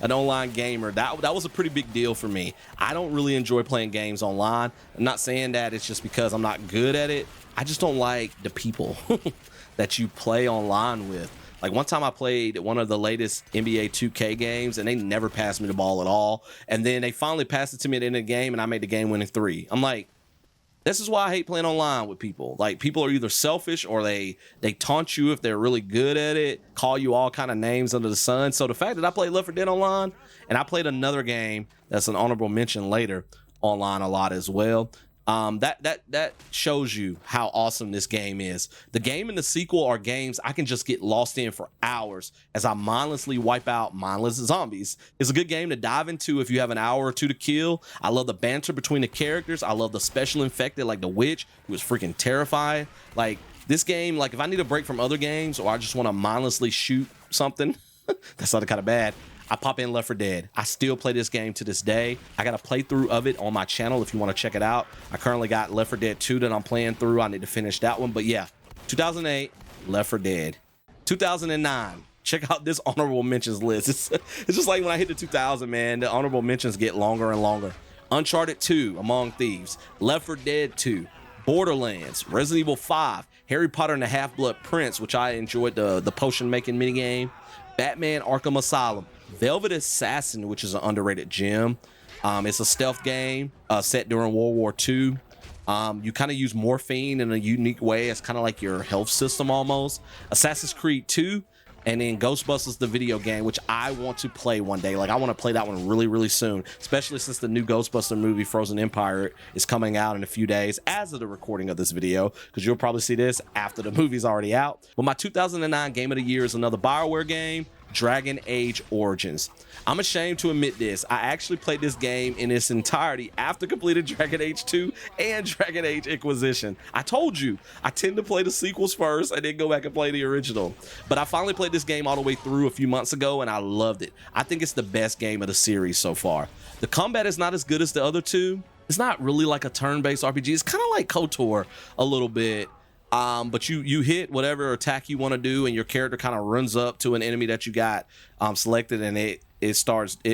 an online gamer. That was a pretty big deal for me. I don't really enjoy playing games online. I'm not saying that it's just because I'm not good at it. I just don't like the people that you play online with. Like one time I played one of the latest NBA 2K games and they never passed me the ball at all. And then they finally passed it to me at the end of the game and I made the game winning 3. I'm like, this is why I hate playing online with people. Like people are either selfish or they taunt you if they're really good at it, call you all kind of names under the sun. So the fact that I played Left 4 Dead online and I played another game that's an honorable mention later online a lot as well. That shows you how awesome this game is. The game and the sequel are games I can just get lost in for hours as I mindlessly wipe out mindless zombies. It's a good game to dive into if you have an hour or two to kill. I love the banter between the characters. I love the special infected like the witch, who is freaking terrifying. Like this game, like if I need a break from other games or I just want to mindlessly shoot something, that sounded kind of bad, I pop in Left 4 Dead. I still play this game to this day. I got a playthrough of it on my channel if you want to check it out. I currently got Left 4 Dead 2 that I'm playing through. I need to finish that one. But yeah, 2008, Left 4 Dead. 2009, check out this honorable mentions list. It's just like when I hit the 2000, man, the honorable mentions get longer and longer. Uncharted 2, Among Thieves. Left 4 Dead 2. Borderlands. Resident Evil 5. Harry Potter and the Half-Blood Prince, which I enjoyed the potion making minigame. Batman Arkham Asylum. Velvet Assassin, which is an underrated gem. It's a stealth game set during World War II. You kind of use morphine in a unique way. It's kind of like your health system almost. Assassin's Creed 2, and then Ghostbusters the video game, which I want to play one day. Like I want to play that one really, really soon, especially since the new Ghostbuster movie Frozen Empire is coming out in a few days as of the recording of this video, because you'll probably see this after the movie's already out. But my 2009 game of the year is another BioWare game, Dragon Age Origins. I'm ashamed to admit this. I actually played this game in its entirety after completing Dragon Age 2 and Dragon Age Inquisition. I told you, I tend to play the sequels first and then go back and play the original. But I finally played this game all the way through a few months ago and I loved it. I think it's the best game of the series so far. The combat is not as good as the other two. It's not really like a turn-based RPG. It's kind of like KOTOR a little bit. But you hit whatever attack you want to do, and your character kind of runs up to an enemy that you got selected, and it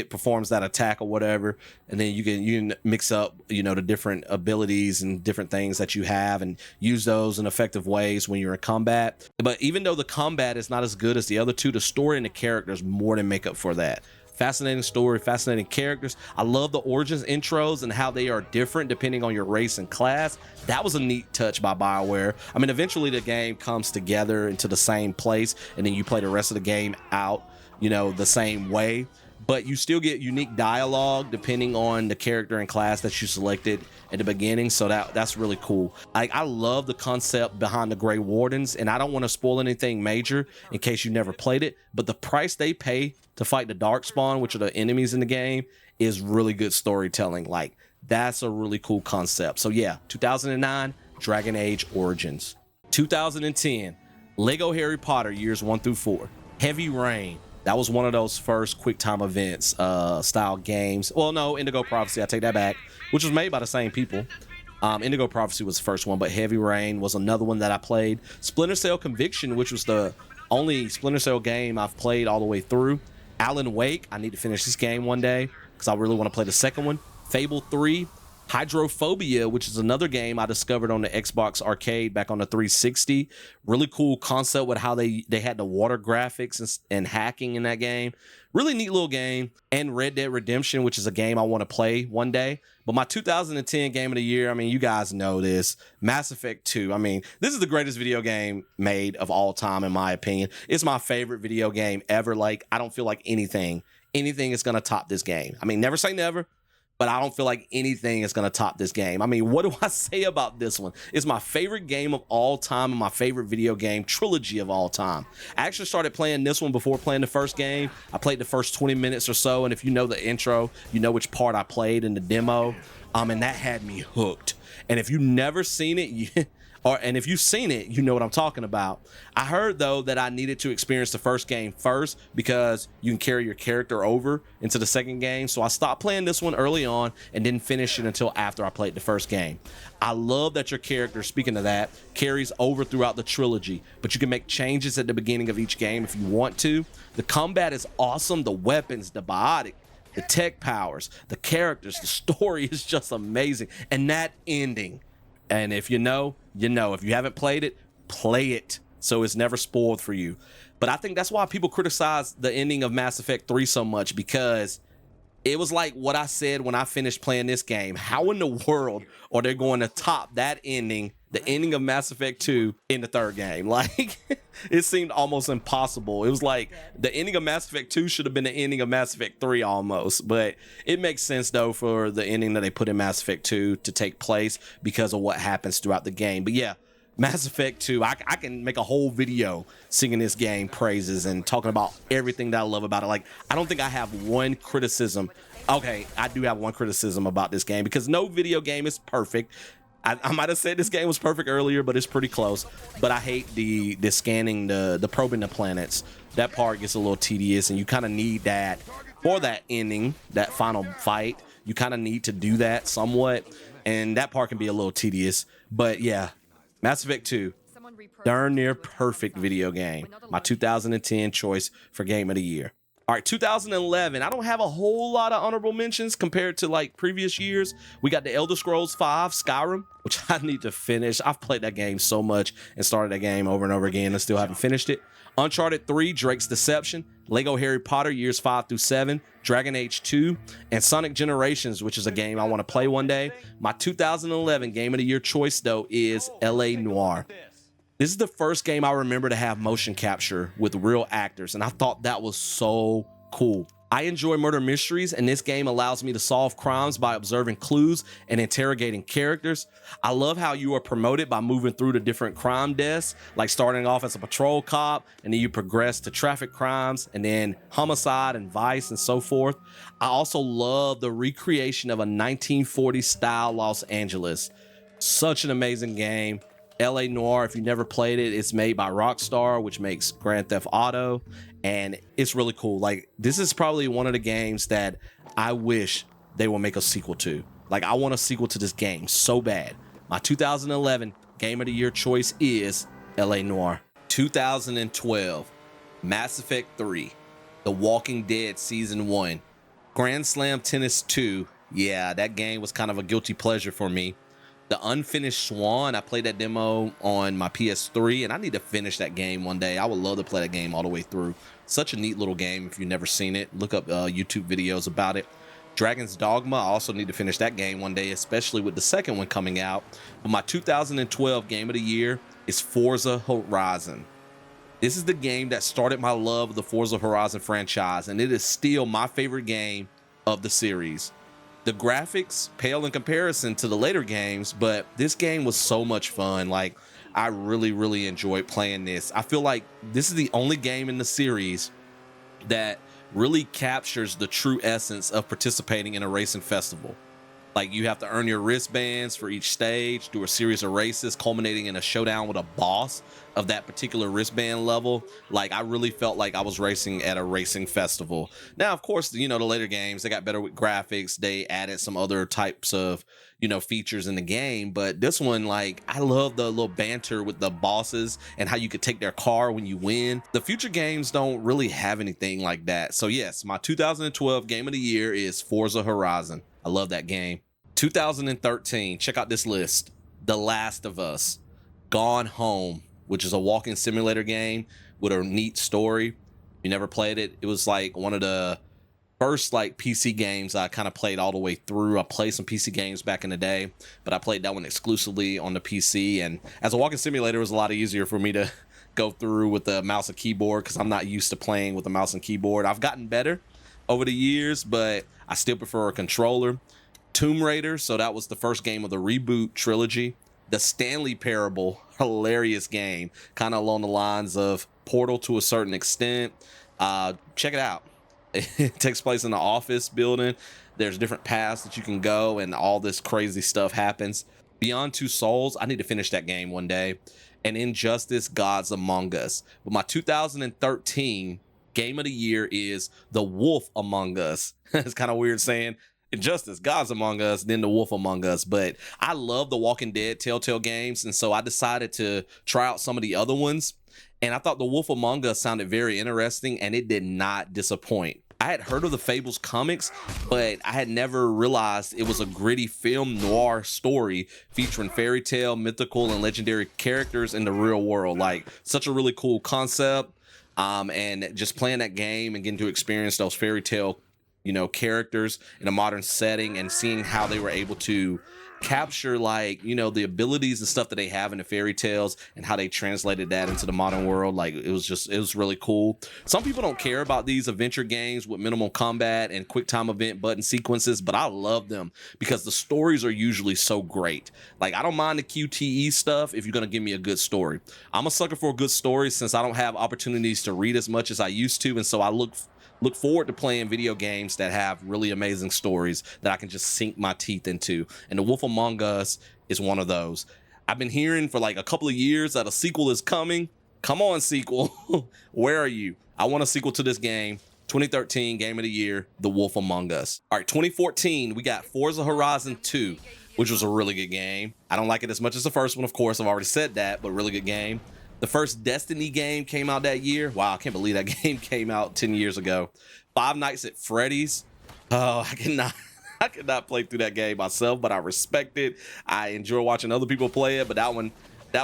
performs that attack or whatever, and then you can mix up, you know, the different abilities and different things that you have and use those in effective ways when you're in combat. But even though the combat is not as good as the other two, the story and the characters more than make up for that. Fascinating story, fascinating characters. I love the origins intros and how they are different depending on your race and class. That was a neat touch by BioWare. I mean, eventually the game comes together into the same place, and then you play the rest of the game out, you know, the same way. But you still get unique dialogue depending on the character and class that you selected at the beginning. So that's really cool. I love the concept behind the Grey Wardens, and I don't want to spoil anything major in case you never played it, but the price they pay to fight the Darkspawn, which are the enemies in the game, is really good storytelling. Like, that's a really cool concept. So yeah, 2009, Dragon Age Origins. 2010, Lego Harry Potter years 1 through 4. Heavy Rain. That was one of those first quick time events style games. Well, no, Indigo Prophecy, I take that back, which was made by the same people. Indigo Prophecy was the first one, but Heavy Rain was another one that I played. Splinter Cell Conviction, which was the only Splinter Cell game I've played all the way through. Alan Wake, I need to finish this game one day because I really want to play the second one. Fable 3. Hydrophobia, which is another game I discovered on the Xbox Arcade back on the 360. Really cool concept with how they had the water graphics and hacking in that game. Really neat little game. And Red Dead Redemption, which is a game I want to play one day. But my 2010 game of the year, I mean, you guys know this, Mass Effect 2. I mean, this is the greatest video game made of all time, in my opinion. It's my favorite video game ever. Like, I don't feel like anything is going to top this game. I mean, never say never, but I don't feel like anything is going to top this game. I mean, what do I say about this one? It's my favorite game of all time and my favorite video game trilogy of all time. I actually started playing this one before playing the first game. I played the first 20 minutes or so, and if you know the intro, you know which part I played in the demo, and that had me hooked. And if you've never seen it, and if you've seen it, you know what I'm talking about. I heard, though, that I needed to experience the first game first because you can carry your character over into the second game. So I stopped playing this one early on and didn't finish it until after I played the first game. I love that your character, speaking of that, carries over throughout the trilogy, but you can make changes at the beginning of each game if you want to. The combat is awesome. The weapons, the biotic, the tech powers, the characters, the story is just amazing. And that ending. And if you know, you know. If you haven't played it, play it so it's never spoiled for you. But I think that's why people criticize the ending of Mass Effect 3 so much, because it was like what I said when I finished playing this game. How in the world are they going to top that ending, the ending of Mass Effect 2, in the third game? Like, it seemed almost impossible. It was like the ending of Mass Effect 2 should have been the ending of Mass Effect 3 almost. But it makes sense, though, for the ending that they put in Mass Effect 2 to take place because of what happens throughout the game. But yeah, Mass Effect 2, I can make a whole video singing this game praises and talking about everything that I love about it. Like, I don't think I have one criticism. Okay, I do have one criticism about this game because no video game is perfect. I might have said this game was perfect earlier, but it's pretty close. But I hate the scanning, the probing the planets. That part gets a little tedious, and you kind of need that for that ending, that final fight. You kind of need to do that somewhat, and that part can be a little tedious. But yeah, Mass Effect 2, darn near perfect video game. My 2010 choice for Game of the Year. All right, 2011. I don't have a whole lot of honorable mentions compared to like previous years. We got the Elder Scrolls V, Skyrim, which I need to finish. I've played that game so much and started that game over and over again and still haven't finished it. Uncharted 3, Drake's Deception, Lego Harry Potter years 5 through 7, Dragon Age 2, and Sonic Generations, which is a game I want to play one day. My 2011 Game of the Year choice, though, is LA Noire. This is the first game I remember to have motion capture with real actors, and I thought that was so cool. I enjoy murder mysteries, and this game allows me to solve crimes by observing clues and interrogating characters. I love how you are promoted by moving through the different crime desks, like starting off as a patrol cop, and then you progress to traffic crimes, and then homicide and vice and so forth. I also love the recreation of a 1940s style Los Angeles. Such an amazing game. LA Noire, if you never played it, it's made by Rockstar, which makes Grand Theft Auto, and it's really cool. Like, this is probably one of the games that I wish they will make a sequel to. Like, I want a sequel to this game so bad. My 2011 game of the year choice is LA Noire. 2012, Mass Effect 3, The Walking Dead Season 1, Grand Slam Tennis 2. Yeah, that game was kind of a guilty pleasure for me. The Unfinished Swan, I played that demo on my PS3, and I need to finish that game one day. I would love to play that game all the way through. Such a neat little game. If you've never seen it, look up YouTube videos about it. Dragon's Dogma, I also need to finish that game one day, especially with the second one coming out. But my 2012 game of the year is Forza Horizon. This is the game that started my love of the Forza Horizon franchise, and it is still my favorite game of the series. The graphics pale in comparison to the later games, but this game was so much fun. Like, I really enjoyed playing this. I feel like this is the only game in the series that really captures the true essence of participating in a racing festival. Like, you have to earn your wristbands for each stage, do a series of races, culminating in a showdown with a boss of that particular wristband level. Like, I really felt like I was racing at a racing festival. Now, of course, you know, the later games, they got better with graphics. They added some other types of, you know, features in the game. But this one, like, I love the little banter with the bosses and how you could take their car when you win. The future games don't really have anything like that. So yes, my 2012 game of the year is Forza Horizon. I love that game. 2013, check out this list. The Last of Us, Gone Home, which is a walking simulator game with a neat story. If you never played it, it was like one of the first like PC games I kind of played all the way through. I played some PC games back in the day, but I played that one exclusively on the PC. And as a walking simulator, it was a lot easier for me to go through with the mouse and keyboard because I'm not used to playing with the mouse and keyboard. I've gotten better over the years, but I still prefer a controller. Tomb Raider, so that was the first game of the reboot trilogy. The Stanley Parable, hilarious game, kind of along the lines of Portal to a certain extent. Check it out. It takes place in the office building. There's different paths that you can go, and all this crazy stuff happens. Beyond Two Souls, I need to finish that game one day. And Injustice, Gods Among Us. But my 2013 game of the year is The Wolf Among Us. It's kind of weird saying Injustice, Gods Among Us, then The Wolf Among Us. But I love the Walking Dead Telltale games, and so I decided to try out some of the other ones. And I thought The Wolf Among Us sounded very interesting, and it did not disappoint. I had heard of the Fables comics, but I had never realized it was a gritty film noir story featuring fairy tale, mythical, and legendary characters in the real world. Like, such a really cool concept. And just playing that game and getting to experience those fairy tale, you know, characters in a modern setting and seeing how they were able to capture, like, you know, the abilities and stuff that they have in the fairy tales and how they translated that into the modern world. Like, it was really cool. Some people don't care about these adventure games with minimal combat and quick time event button sequences, but I love them because the stories are usually so great. Like, I don't mind the QTE stuff if you're going to give me a good story. I'm a sucker for a good story since I don't have opportunities to read as much as I used to, and so I look forward to playing video games that have really amazing stories that I can just sink my teeth into. And The Wolf Among Us is one of those. I've been hearing for like a couple of years that a sequel is coming. Come on, sequel. Where are you? I want a sequel to this game. 2013 Game of the Year, The Wolf Among Us. All right, 2014, we got Forza Horizon 2, which was a really good game. I don't like it as much as the first one, of course. I've already said that, but really good game. The first Destiny game came out that year. Wow, I can't believe that game came out 10 years ago. Five Nights at Freddy's. Oh, I cannot play through that game myself, but I respect it. I enjoy watching other people play it, but that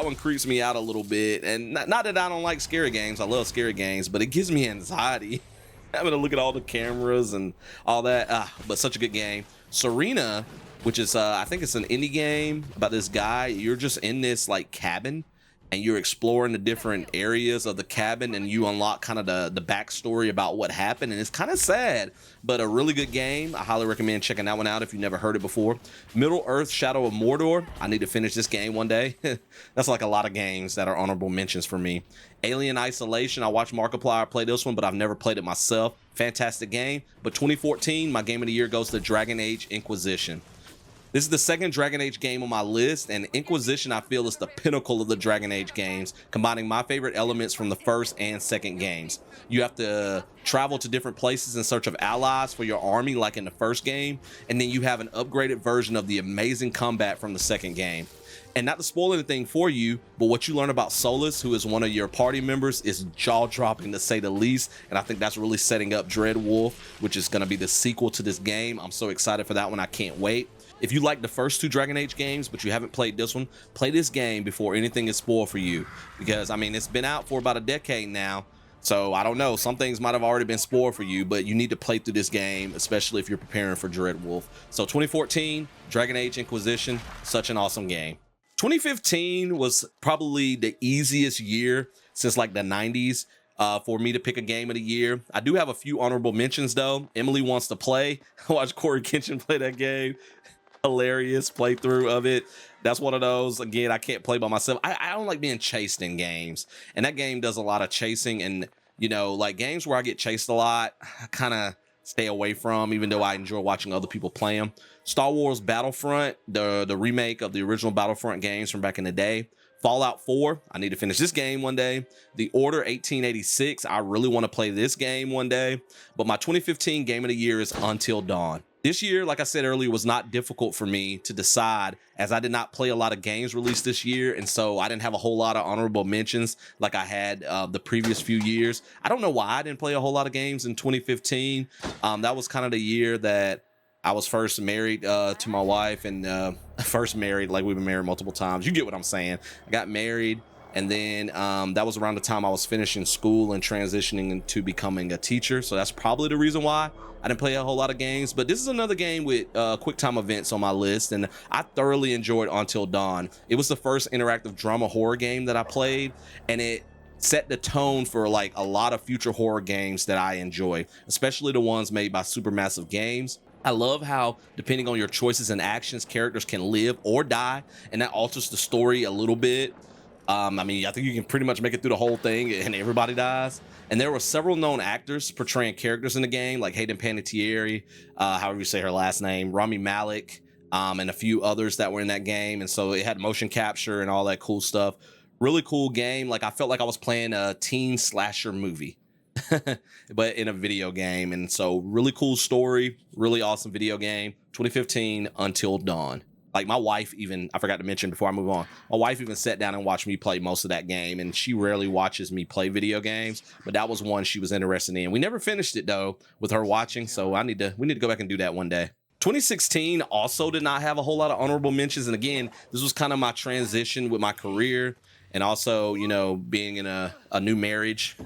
one creeps me out a little bit. And not that I don't like scary games. I love scary games, but it gives me anxiety having to look at all the cameras and all that. But such a good game. Serena, which is I think it's an indie game about this guy. You're just in this like cabin, and you're exploring the different areas of the cabin, and you unlock kind of the backstory about what happened. And it's kind of sad, but a really good game. I highly recommend checking that one out if you've never heard it before. Middle Earth Shadow of Mordor. I need to finish this game one day. That's like a lot of games that are honorable mentions for me. Alien Isolation. I watched Markiplier play this one, but I've never played it myself. Fantastic game. But 2014, my game of the year goes to Dragon Age Inquisition. This is the second Dragon Age game on my list, and Inquisition I feel is the pinnacle of the Dragon Age games, combining my favorite elements from the first and second games. You have to travel to different places in search of allies for your army like in the first game, and then you have an upgraded version of the amazing combat from the second game. And not to spoil anything for you, but what you learn about Solus, who is one of your party members, is jaw-dropping to say the least. And I think that's really setting up Dreadwolf, which is going to be the sequel to this game. I'm so excited for that one. I can't wait. If you like the first two Dragon Age games, but you haven't played this one, play this game before anything is spoiled for you. Because, I mean, it's been out for about a decade now. So I don't know, some things might have already been spoiled for you, but you need to play through this game, especially if you're preparing for Dreadwolf. So 2014, Dragon Age Inquisition, such an awesome game. 2015 was probably the easiest year since like the 90s for me to pick a game of the year. I do have a few honorable mentions though. Emily Wants to Play. I watched Corey Kenshin play that game. Hilarious playthrough of it. That's one of those, again, I can't play by myself. I don't like being chased in games, and that game does a lot of chasing, and you know, like games where I get chased a lot, I kind of stay away from, even though I enjoy watching other people play them. Star Wars Battlefront, the remake of the original Battlefront games from back in the day. Fallout 4, I need to finish this game one day. The Order 1886, I really want to play this game one day. But my 2015 game of the year is Until Dawn. This year, like I said earlier, was not difficult for me to decide, as I did not play a lot of games released this year, and so I didn't have a whole lot of honorable mentions like I had the previous few years. I don't know why I didn't play a whole lot of games in 2015. That was kind of the year that I was first married to my wife, and first married, like we've been married multiple times. You get what I'm saying. I got married, and then that was around the time I was finishing school and transitioning into becoming a teacher. So that's probably the reason why I didn't play a whole lot of games. But this is another game with quick time events on my list, and I thoroughly enjoyed Until Dawn. It was the first interactive drama horror game that I played, and it set the tone for like a lot of future horror games that I enjoy, especially the ones made by Supermassive Games. I love how, depending on your choices and actions, characters can live or die, and that alters the story a little bit. I mean, I think you can pretty much make it through the whole thing and everybody dies. And there were several known actors portraying characters in the game, like Hayden Panettiere, however you say her last name, Rami Malek, and a few others that were in that game. And so it had motion capture and all that cool stuff. Really cool game. Like, I felt like I was playing a teen slasher movie. But in a video game. And so really cool story, really awesome video game. 2015 Until Dawn. Like my wife even, I forgot to mention before I move on, my wife even sat down and watched me play most of that game, and she rarely watches me play video games, but that was one she was interested in. We never finished it though with her watching, so we need to go back and do that one day. 2016 also did not have a whole lot of honorable mentions, and again, this was kind of my transition with my career, and also, you know, being in a new marriage.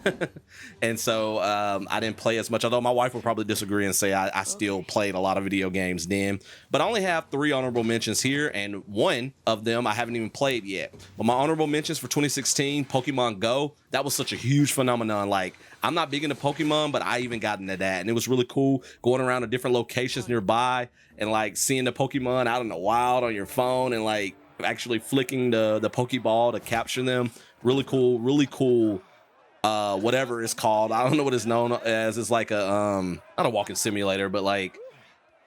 And so I didn't play as much, although my wife will probably disagree and say I still played a lot of video games then. But I only have 3 honorable mentions here, and one of them I haven't even played yet. But my honorable mentions for 2016, Pokemon Go. That was such a huge phenomenon. Like, I'm not big into Pokemon, but I even got into that. And it was really cool going around to different locations nearby and like seeing the Pokemon out in the wild on your phone and like actually flicking the Pokeball to capture them. Really cool whatever it's called, I don't know what it's known as. It's like a not a walking simulator, but like,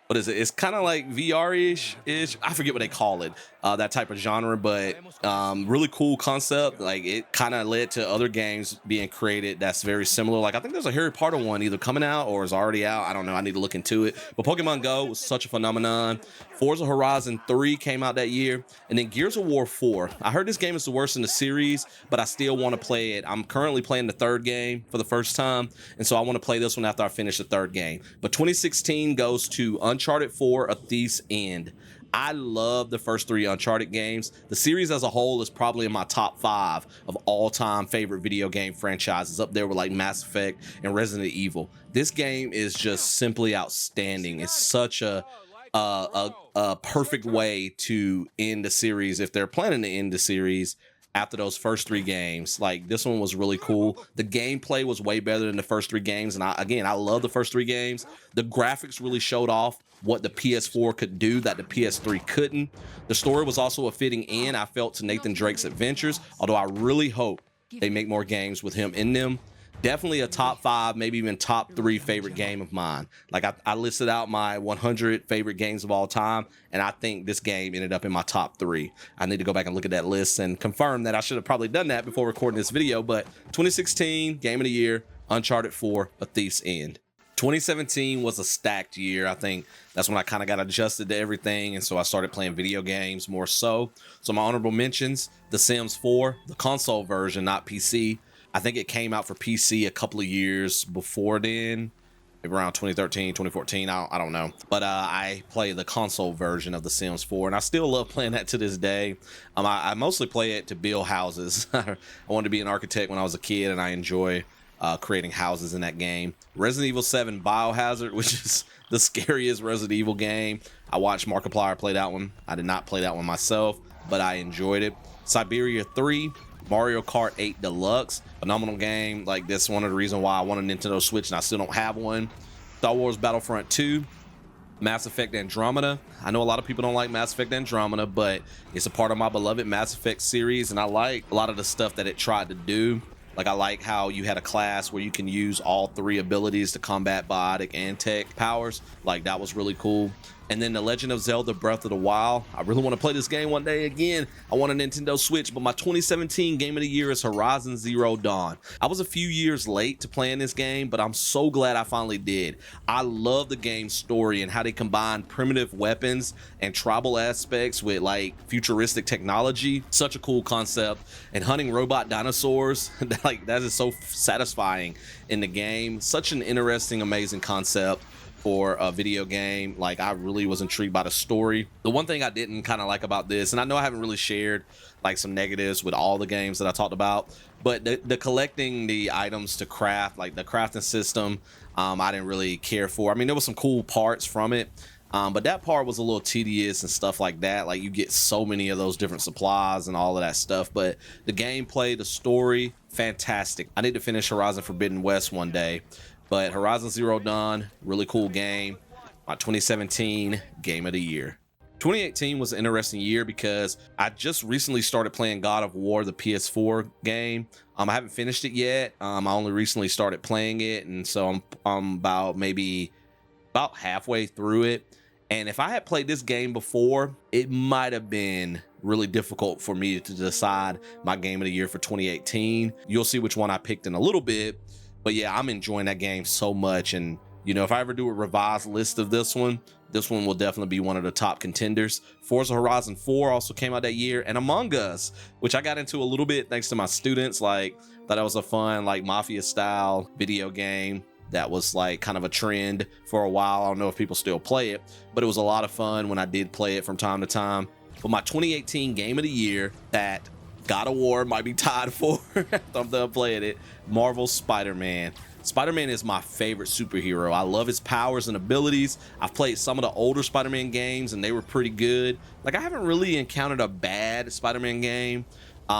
what is it? It's kind of like VR-ish. I forget what they call it, that type of genre, but really cool concept. Like, it kind of led to other games being created that's very similar. Like, I think there's a Harry Potter one either coming out or is already out. I don't know. I need to look into it. But Pokemon Go was such a phenomenon. Forza Horizon 3 came out that year. And then Gears of War 4. I heard this game is the worst in the series, but I still want to play it. I'm currently playing the 3rd game for the first time, and so I want to play this one after I finish the 3rd game. But 2016 goes to Uncharted 4: A Thief's End. I love the first 3 Uncharted games. The series as a whole is probably in my top 5 of all-time favorite video game franchises, up there with like Mass Effect and Resident Evil. This game is just simply outstanding. It's such a perfect way to end the series if they're planning to end the series after those first 3 games. Like, this one was really cool. The gameplay was way better than the first 3 games, and I love the first 3 games. The graphics really showed off what the PS4 could do that the PS3 couldn't. The story was also a fitting end, I felt, to Nathan Drake's adventures, although I really hope they make more games with him in them. Definitely a top 5, maybe even top 3 favorite game of mine. Like I listed out my 100 favorite games of all time, and I think this game ended up in my top 3. I need to go back and look at that list and confirm that I should have probably done that before recording this video. But 2016 game of the year, Uncharted 4, A Thief's End. 2017 was a stacked year. I think that's when I kind of got adjusted to everything, and so I started playing video games more so. So my honorable mentions: The Sims 4, the console version, not PC. I think it came out for PC a couple of years before then, maybe around 2013, 2014, I don't know. But I play the console version of The Sims 4, and I still love playing that to this day. I mostly play it to build houses. I wanted to be an architect when I was a kid, and I enjoy creating houses in that game. Resident Evil 7 Biohazard, which is the scariest Resident Evil game. I watched Markiplier play that one. I did not play that one myself, but I enjoyed it. Siberia 3, Mario Kart 8 Deluxe, phenomenal game. Like, that's one of the reasons why I want a Nintendo Switch and I still don't have one. Star Wars Battlefront 2, Mass Effect Andromeda. I know a lot of people don't like Mass Effect Andromeda, but it's a part of my beloved Mass Effect series, and I like a lot of the stuff that it tried to do. Like, I like how you had a class where you can use all 3 abilities to combat biotic and tech powers. Like, that was really cool. And then The Legend of Zelda Breath of the Wild. I really want to play this game one day again. I want a Nintendo Switch, but my 2017 game of the year is Horizon Zero Dawn. I was a few years late to playing this game, but I'm so glad I finally did. I love the game's story and how they combine primitive weapons and tribal aspects with like futuristic technology. Such a cool concept. And hunting robot dinosaurs, like, that is so satisfying in the game. Such an interesting, amazing concept for a video game. Like, I really was intrigued by the story. The one thing I didn't kind of like about this, and I know I haven't really shared like some negatives with all the games that I talked about, but the collecting the items to craft, like the crafting system, I didn't really care for. I mean, there was some cool parts from it, but that part was a little tedious and stuff like that. Like, you get so many of those different supplies and all of that stuff, but the gameplay, the story, fantastic. I need to finish Horizon Forbidden West one day. But Horizon Zero Dawn, really cool game. My 2017 game of the year. 2018 was an interesting year because I just recently started playing God of War, the PS4 game. I haven't finished it yet. I only recently started playing it, and so I'm about halfway through it. And if I had played this game before, it might have been really difficult for me to decide my game of the year for 2018. You'll see which one I picked in a little bit. But yeah, I'm enjoying that game so much. And, you know, if I ever do a revised list of this one will definitely be one of the top contenders. Forza Horizon 4 also came out that year. And Among Us, which I got into a little bit thanks to my students. Like, thought that was a fun, like, mafia style video game that was like kind of a trend for a while. I don't know if people still play it, but it was a lot of fun when I did play it from time to time. But my 2018 game of the year that God of War might be tied for after I'm done playing it, Marvel Spider-Man. Spider-Man is my favorite superhero. I love his powers and abilities. I've played some of the older Spider-Man games and they were pretty good. Like, I haven't really encountered a bad Spider-Man game.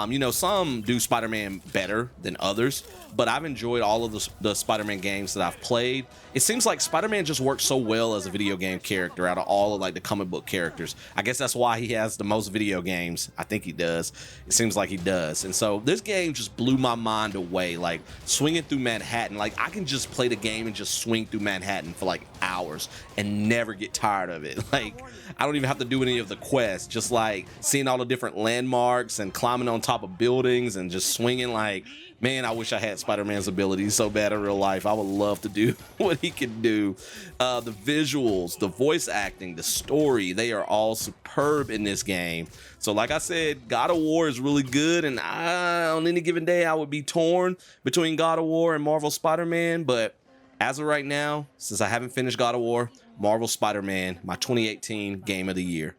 You know, some do Spider-Man better than others, but I've enjoyed all of the Spider-Man games that I've played. It seems like Spider-Man just works so well as a video game character out of all of like the comic book characters. I guess that's why he has the most video games. I think he does. It seems like he does. And so this game just blew my mind away. Like, swinging through Manhattan, like, I can just play the game and just swing through Manhattan for like hours and never get tired of it. Like, I don't even have to do any of the quests. Just like seeing all the different landmarks and climbing on top of buildings and just swinging. Like, man, I wish I had Spider-Man's abilities so bad in real life. I would love to do what he can do. The visuals, the voice acting, the story, they are all superb in this game. So like I said, God of War is really good, and on any given day I would be torn between God of War and Marvel Spider-Man, but as of right now, since I haven't finished God of War, Marvel Spider-Man, my 2018 game of the year.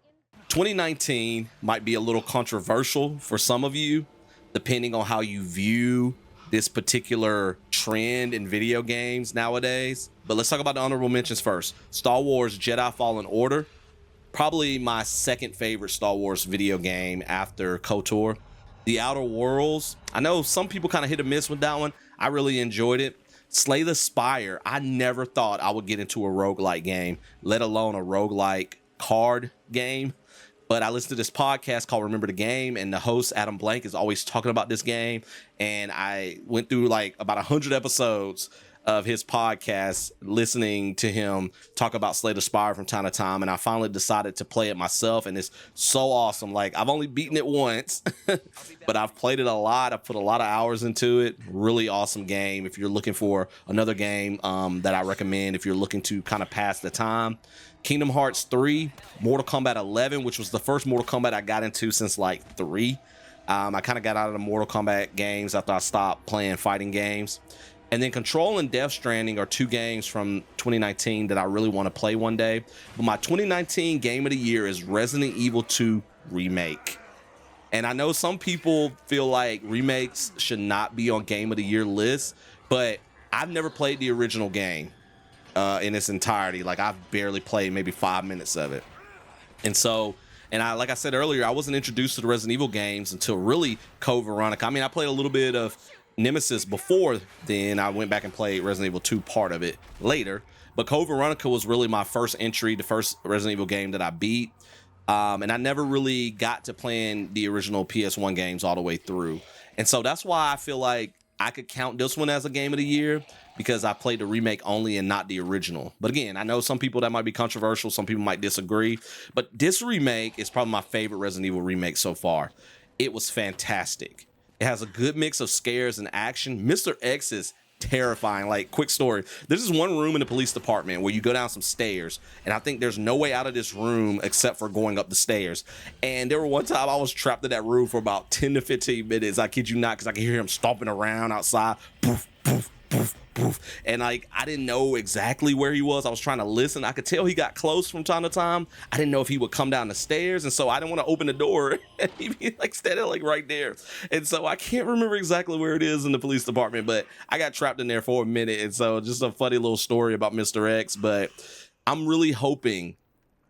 2019 might be a little controversial for some of you, depending on how you view this particular trend in video games nowadays. But let's talk about the honorable mentions first. Star Wars Jedi Fallen Order, probably my second favorite Star Wars video game after KOTOR. The Outer Worlds, I know some people kind of hit a miss with that one. I really enjoyed it. Slay the Spire, I never thought I would get into a roguelike game, let alone a roguelike card game. But I listened to this podcast called Remember the Game, and the host, Adam Blank, is always talking about this game. And I went through like about 100 episodes of his podcast, listening to him talk about Slay the Spire from time to time. And I finally decided to play it myself, and it's so awesome. Like, I've only beaten it once, but I've played it a lot. I've put a lot of hours into it. Really awesome game. If you're looking for another game that I recommend, if you're looking to kind of pass the time, Kingdom Hearts 3, Mortal Kombat 11, which was the first Mortal Kombat I got into since like 3. I kind of got out of the Mortal Kombat games after I stopped playing fighting games. And then Control and Death Stranding are 2 games from 2019 that I really want to play one day. But my 2019 game of the year is Resident Evil 2 Remake. And I know some people feel like remakes should not be on game of the year lists, but I've never played the original game in its entirety. Like, I've barely played maybe 5 minutes of it. And so, like I said earlier, I wasn't introduced to the Resident Evil games until really Code Veronica. I mean, I played a little bit of Nemesis before then. I went back and played Resident Evil 2 part of it later, but Code Veronica was really my first entry, the first Resident Evil game that I beat. And I never really got to playing the original PS1 games all the way through. And so that's why I feel like I could count this one as a game of the year, because I played the remake only and not the original. But again, I know some people that might be controversial, some people might disagree, but this remake is probably my favorite Resident Evil remake so far. It was fantastic. It has a good mix of scares and action. Mr. X is terrifying. Like, quick story. There's this one room in the police department where you go down some stairs, and I think there's no way out of this room except for going up the stairs. And there were one time I was trapped in that room for about 10 to 15 minutes. I kid you not, because I could hear him stomping around outside. Poof, poof, poof, poof. And like, I didn't know exactly where he was. I was trying to listen. I could tell he got close from time to time. I didn't know if he would come down the stairs, and so I didn't want to open the door and he'd be like standing like right there. And so I can't remember exactly where it is in the police department, but I got trapped in there for a minute. And so just a funny little story about Mr. X. But I'm really hoping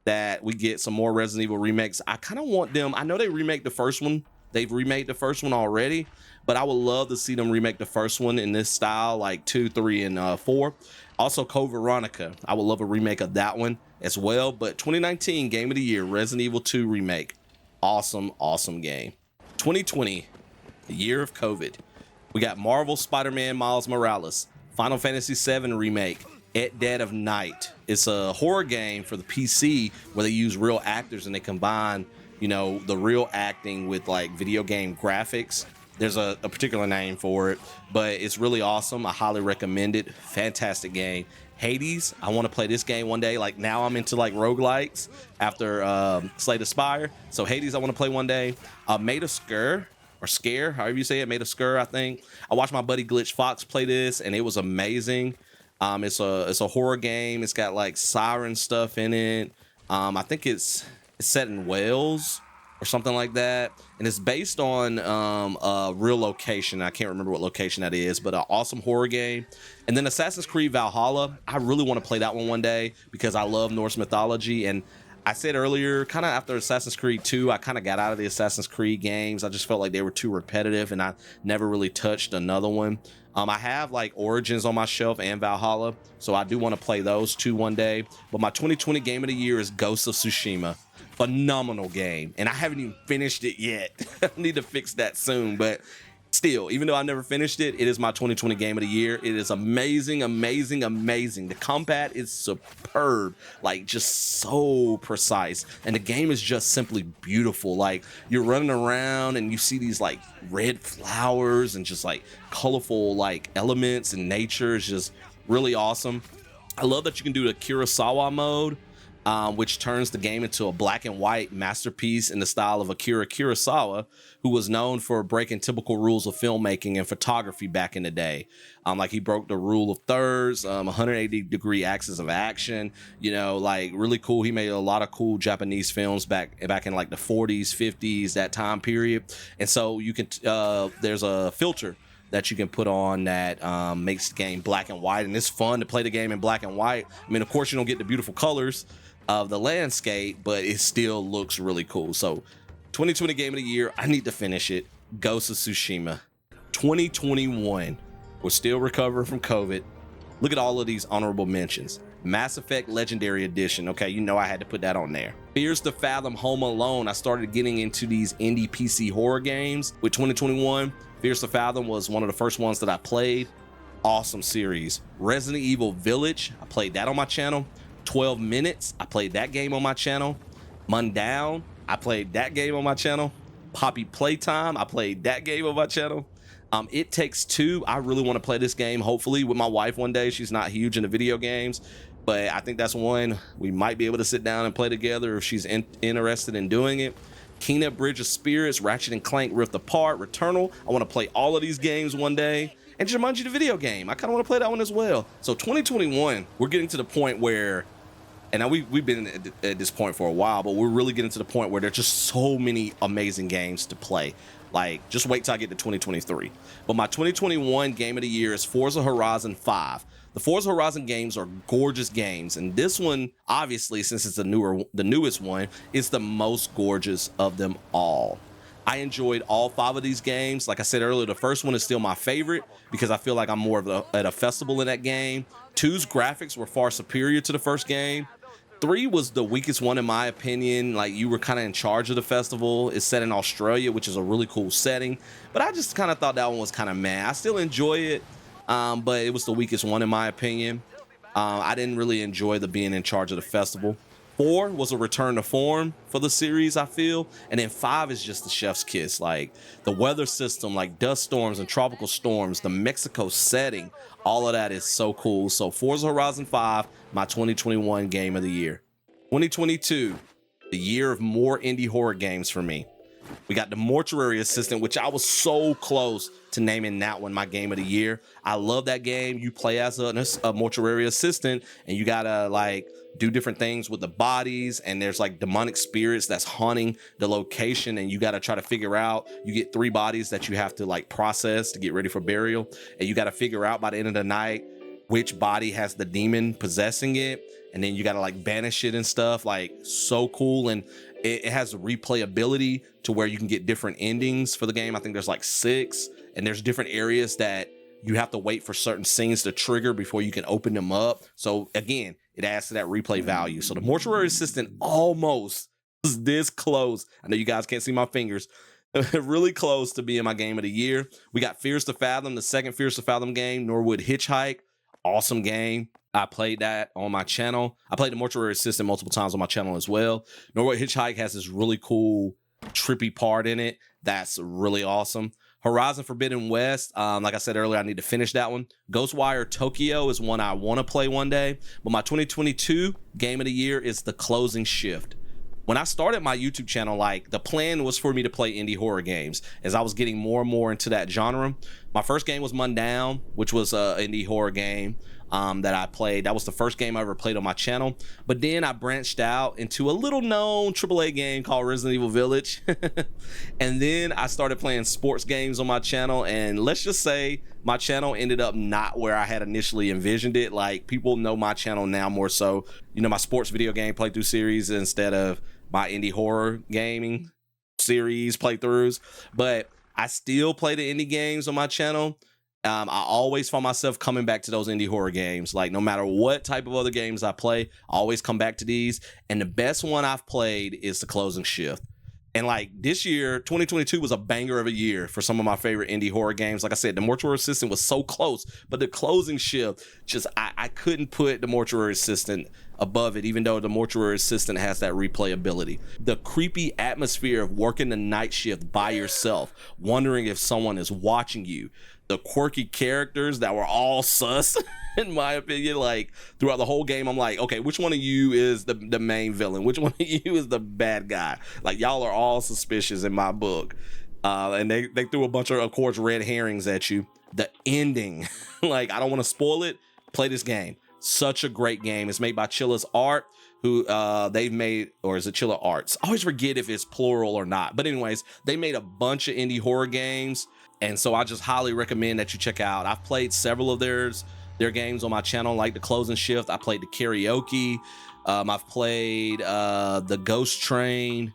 that we get some more Resident Evil remakes. I kind of want them. I know they remake the first one. They've remade the first one already, but I would love to see them remake the first one in this style, like 2, 3, and 4. Also, Code Veronica. I would love a remake of that one as well. But 2019 Game of the Year, Resident Evil 2 Remake. Awesome, awesome game. 2020, the year of COVID. We got Marvel Spider-Man Miles Morales, Final Fantasy VII Remake, At Dead of Night. It's a horror game for the PC where they use real actors and they combine, you know, the real acting with like video game graphics. There's a particular name for it, but it's really awesome. I highly recommend it. Fantastic game. Hades, I want to play this game one day. Like, now I'm into like roguelikes after Slay the Spire. So Hades I want to play one day. Made of Scare, or Scare, however you say it, Made of Scare, I think. I watched my buddy Glitch Fox play this, and it was amazing. It's a horror game. It's got like siren stuff in it. I think it's set in Wales or something like that, and it's based on a real location. I can't remember what location that is, but an awesome horror game. And then Assassin's Creed Valhalla, I really want to play that one day because I love Norse mythology. And I said earlier, kind of after Assassin's Creed 2, I kind of got out of the Assassin's Creed games. I just felt like they were too repetitive, and I never really touched another one. I have like Origins on my shelf and Valhalla, so I do want to play those 2 one day. But my 2020 game of the year is Ghost of Tsushima. Phenomenal game, and I haven't even finished it yet. I need to fix that soon, but still, even though I never finished it, it is my 2020 game of the year. It is amazing, amazing, amazing. The combat is superb, like just so precise, and the game is just simply beautiful. Like, you're running around and you see these like red flowers and just like colorful like elements, and nature is just really awesome. I love that you can do the Kurosawa mode, which turns the game into a black and white masterpiece in the style of Akira Kurosawa, who was known for breaking typical rules of filmmaking and photography back in the day. Like, he broke the rule of thirds, 180-degree axis of action, you know, like really cool. He made a lot of cool Japanese films back in like the 40s, 50s, that time period. And so you can, there's a filter that you can put on that makes the game black and white, and it's fun to play the game in black and white. I mean, of course, you don't get the beautiful colors of the landscape, but it still looks really cool. So 2020 game of the year, I need to finish it. Ghost of Tsushima. 2021, we're still recovering from COVID. Look at all of these honorable mentions: Mass Effect Legendary Edition. Okay, you know I had to put that on there. Fears to Fathom Home Alone. I started getting into these indie PC horror games with 2021. Fears to Fathom was one of the first ones that I played. Awesome series. Resident Evil Village. I played that on my channel. 12 Minutes. I played that game on my channel. Mundown. I played that game on my channel. Poppy Playtime. I played that game on my channel. It Takes Two. I really want to play this game, hopefully with my wife one day. She's not huge into video games, but I think that's one we might be able to sit down and play together if she's interested in doing it. Kena Bridge of Spirits, Ratchet and Clank Rift Apart, Returnal. I want to play all of these games one day. And Jumanji the video game. I kind of want to play that one as well. So 2021, we're getting to the point where, and now we've been at this point for a while, but we're really getting to the point where there's just so many amazing games to play. Like, just wait till I get to 2023. But my 2021 game of the year is Forza Horizon 5. The Forza Horizon games are gorgeous games, and this one, obviously, since it's the newest one, is the most gorgeous of them all. I enjoyed all 5 of these games. Like I said earlier, the first one is still my favorite because I feel like I'm more of at a festival in that game. 2's graphics were far superior to the first game. 3 was the weakest one in my opinion. Like, you were kind of in charge of the festival. It's set in Australia, which is a really cool setting, but I just kind of thought that one was kind of meh. I still enjoy it, but it was the weakest one in my opinion. I didn't really enjoy the being in charge of the festival. 4 was a return to form for the series, I feel, and then 5 is just the chef's kiss. Like, the weather system, like dust storms and tropical storms, the Mexico setting, all of that is so cool. So Forza Horizon 5, my 2021 game of the year. 2022, the year of more indie horror games for me. We got The Mortuary Assistant, which I was so close to naming that one my game of the year. I love that game. You play as a mortuary assistant, and you gotta like do different things with the bodies, and there's like demonic spirits that's haunting the location, and you gotta try to figure out. You get 3 bodies that you have to like process to get ready for burial, and you gotta figure out by the end of the night which body has the demon possessing it, and then you gotta like banish it and stuff. Like, so cool. And it has replayability to where you can get different endings for the game. I think there's like 6, and there's different areas that you have to wait for certain scenes to trigger before you can open them up. So again, it adds to that replay value. So The Mortuary Assistant almost was this close. I know you guys can't see my fingers. Really close to being my game of the year. We got Fears to Fathom, the second Fears to Fathom game, Norwood Hitchhike. Awesome game. I played that on my channel. I played The Mortuary Assistant multiple times on my channel as well. Norwood Hitchhike has this really cool, trippy part in it. That's really awesome. Horizon Forbidden West, like I said earlier, I need to finish that one. Ghostwire Tokyo is one I want to play one day. But my 2022 game of the year is The Closing Shift. When I started my YouTube channel, like, the plan was for me to play indie horror games as I was getting more and more into that genre. My first game was Mundown, which was an indie horror game that I played. That was the first game I ever played on my channel. But then I branched out into a little known AAA game called Resident Evil Village. And then I started playing sports games on my channel. And let's just say my channel ended up not where I had initially envisioned it. Like, people know my channel now more so, you know, my sports video game playthrough series instead of my indie horror gaming series playthroughs. But I still play the indie games on my channel. I always find myself coming back to those indie horror games. Like, no matter what type of other games I play, I always come back to these. And the best one I've played is The Closing Shift. And like, this year, 2022 was a banger of a year for some of my favorite indie horror games. Like I said, The Mortuary Assistant was so close, but The Closing Shift, just I couldn't put The Mortuary Assistant above it, even though The Mortuary Assistant has that replayability. The creepy atmosphere of working the night shift by yourself, wondering if someone is watching you. The quirky characters that were all sus, in my opinion. Like, throughout the whole game, I'm like, okay, which one of you is the main villain? Which one of you is the bad guy? Like, y'all are all suspicious in my book. And they threw a bunch of course, red herrings at you. The ending, like, I don't want to spoil it. Play this game. Such a great game. It's made by Chilla's Art, who they've made, or is it Chilla Arts? I always forget if it's plural or not. But anyways, they made a bunch of indie horror games. And so I just highly recommend that you check out. I've played several of their games on my channel, like The Closing Shift. I played the Karaoke. I've played the Ghost Train.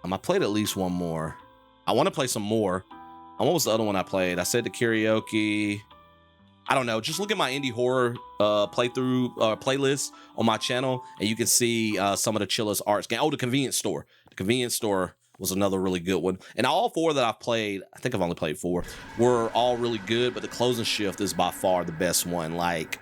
I played at least one more. I want to play some more. What was the other one I played? I said the Karaoke. I don't know, just look at my indie horror playthrough playlist on my channel, and you can see some of the chillest arts game. Oh, the convenience store. The convenience store was another really good one. And all 4 that I've played, I think I've only played 4, were all really good, but the closing shift is by far the best one. Like,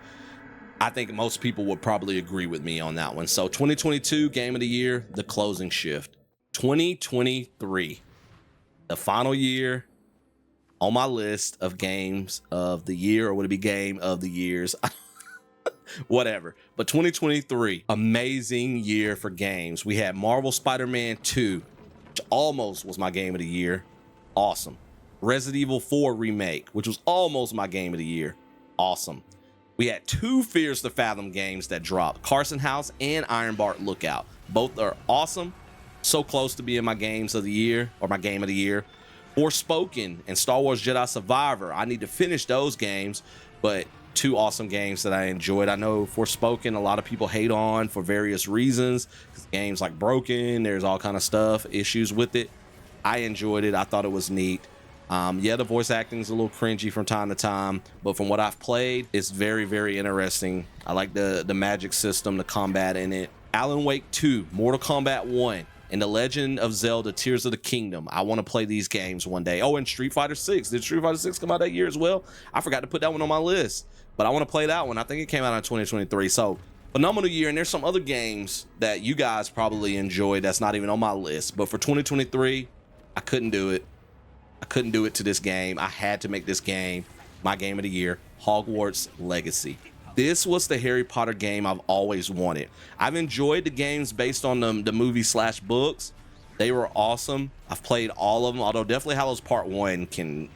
I think most people would probably agree with me on that one. So 2022 game of the year, the closing shift. 2023, the final year on my list of games of the year, or would it be game of the years? Whatever. But 2023, amazing year for games. We had Marvel Spider-Man 2, which almost was my game of the year. Awesome. Resident Evil 4 remake, which was almost my game of the year. Awesome. We had 2 Fears to Fathom games that dropped, Carson House and Ironbark Lookout. Both are awesome. So close to being my games of the year, or my game of the year. Forspoken and Star Wars Jedi Survivor. I need to finish those games, but 2 awesome games that I enjoyed. I know Forspoken, a lot of people hate on for various reasons. Games like broken, there's all kind of stuff, issues with it. I enjoyed it. I thought it was neat. Yeah, the voice acting is a little cringy from time to time, but from what I've played, it's very, very interesting. I like the magic system, the combat in it. Alan Wake 2, Mortal Kombat 1, and The Legend of Zelda Tears of the Kingdom. I want to play these games one day. Oh, and Street Fighter 6. Did Street Fighter 6 come out that year as well? I forgot to put that one on my list, but I want to play that one. I think it came out in 2023. So phenomenal year. And there's some other games that you guys probably enjoyed that's not even on my list. But for 2023, I couldn't do it. I couldn't do it to this game. I had to make this game my game of the year, Hogwarts Legacy. This was the Harry Potter game I've always wanted. I've enjoyed the games based on the movie/books. They were awesome. I've played all of them, although Deathly Hallows Part 1 can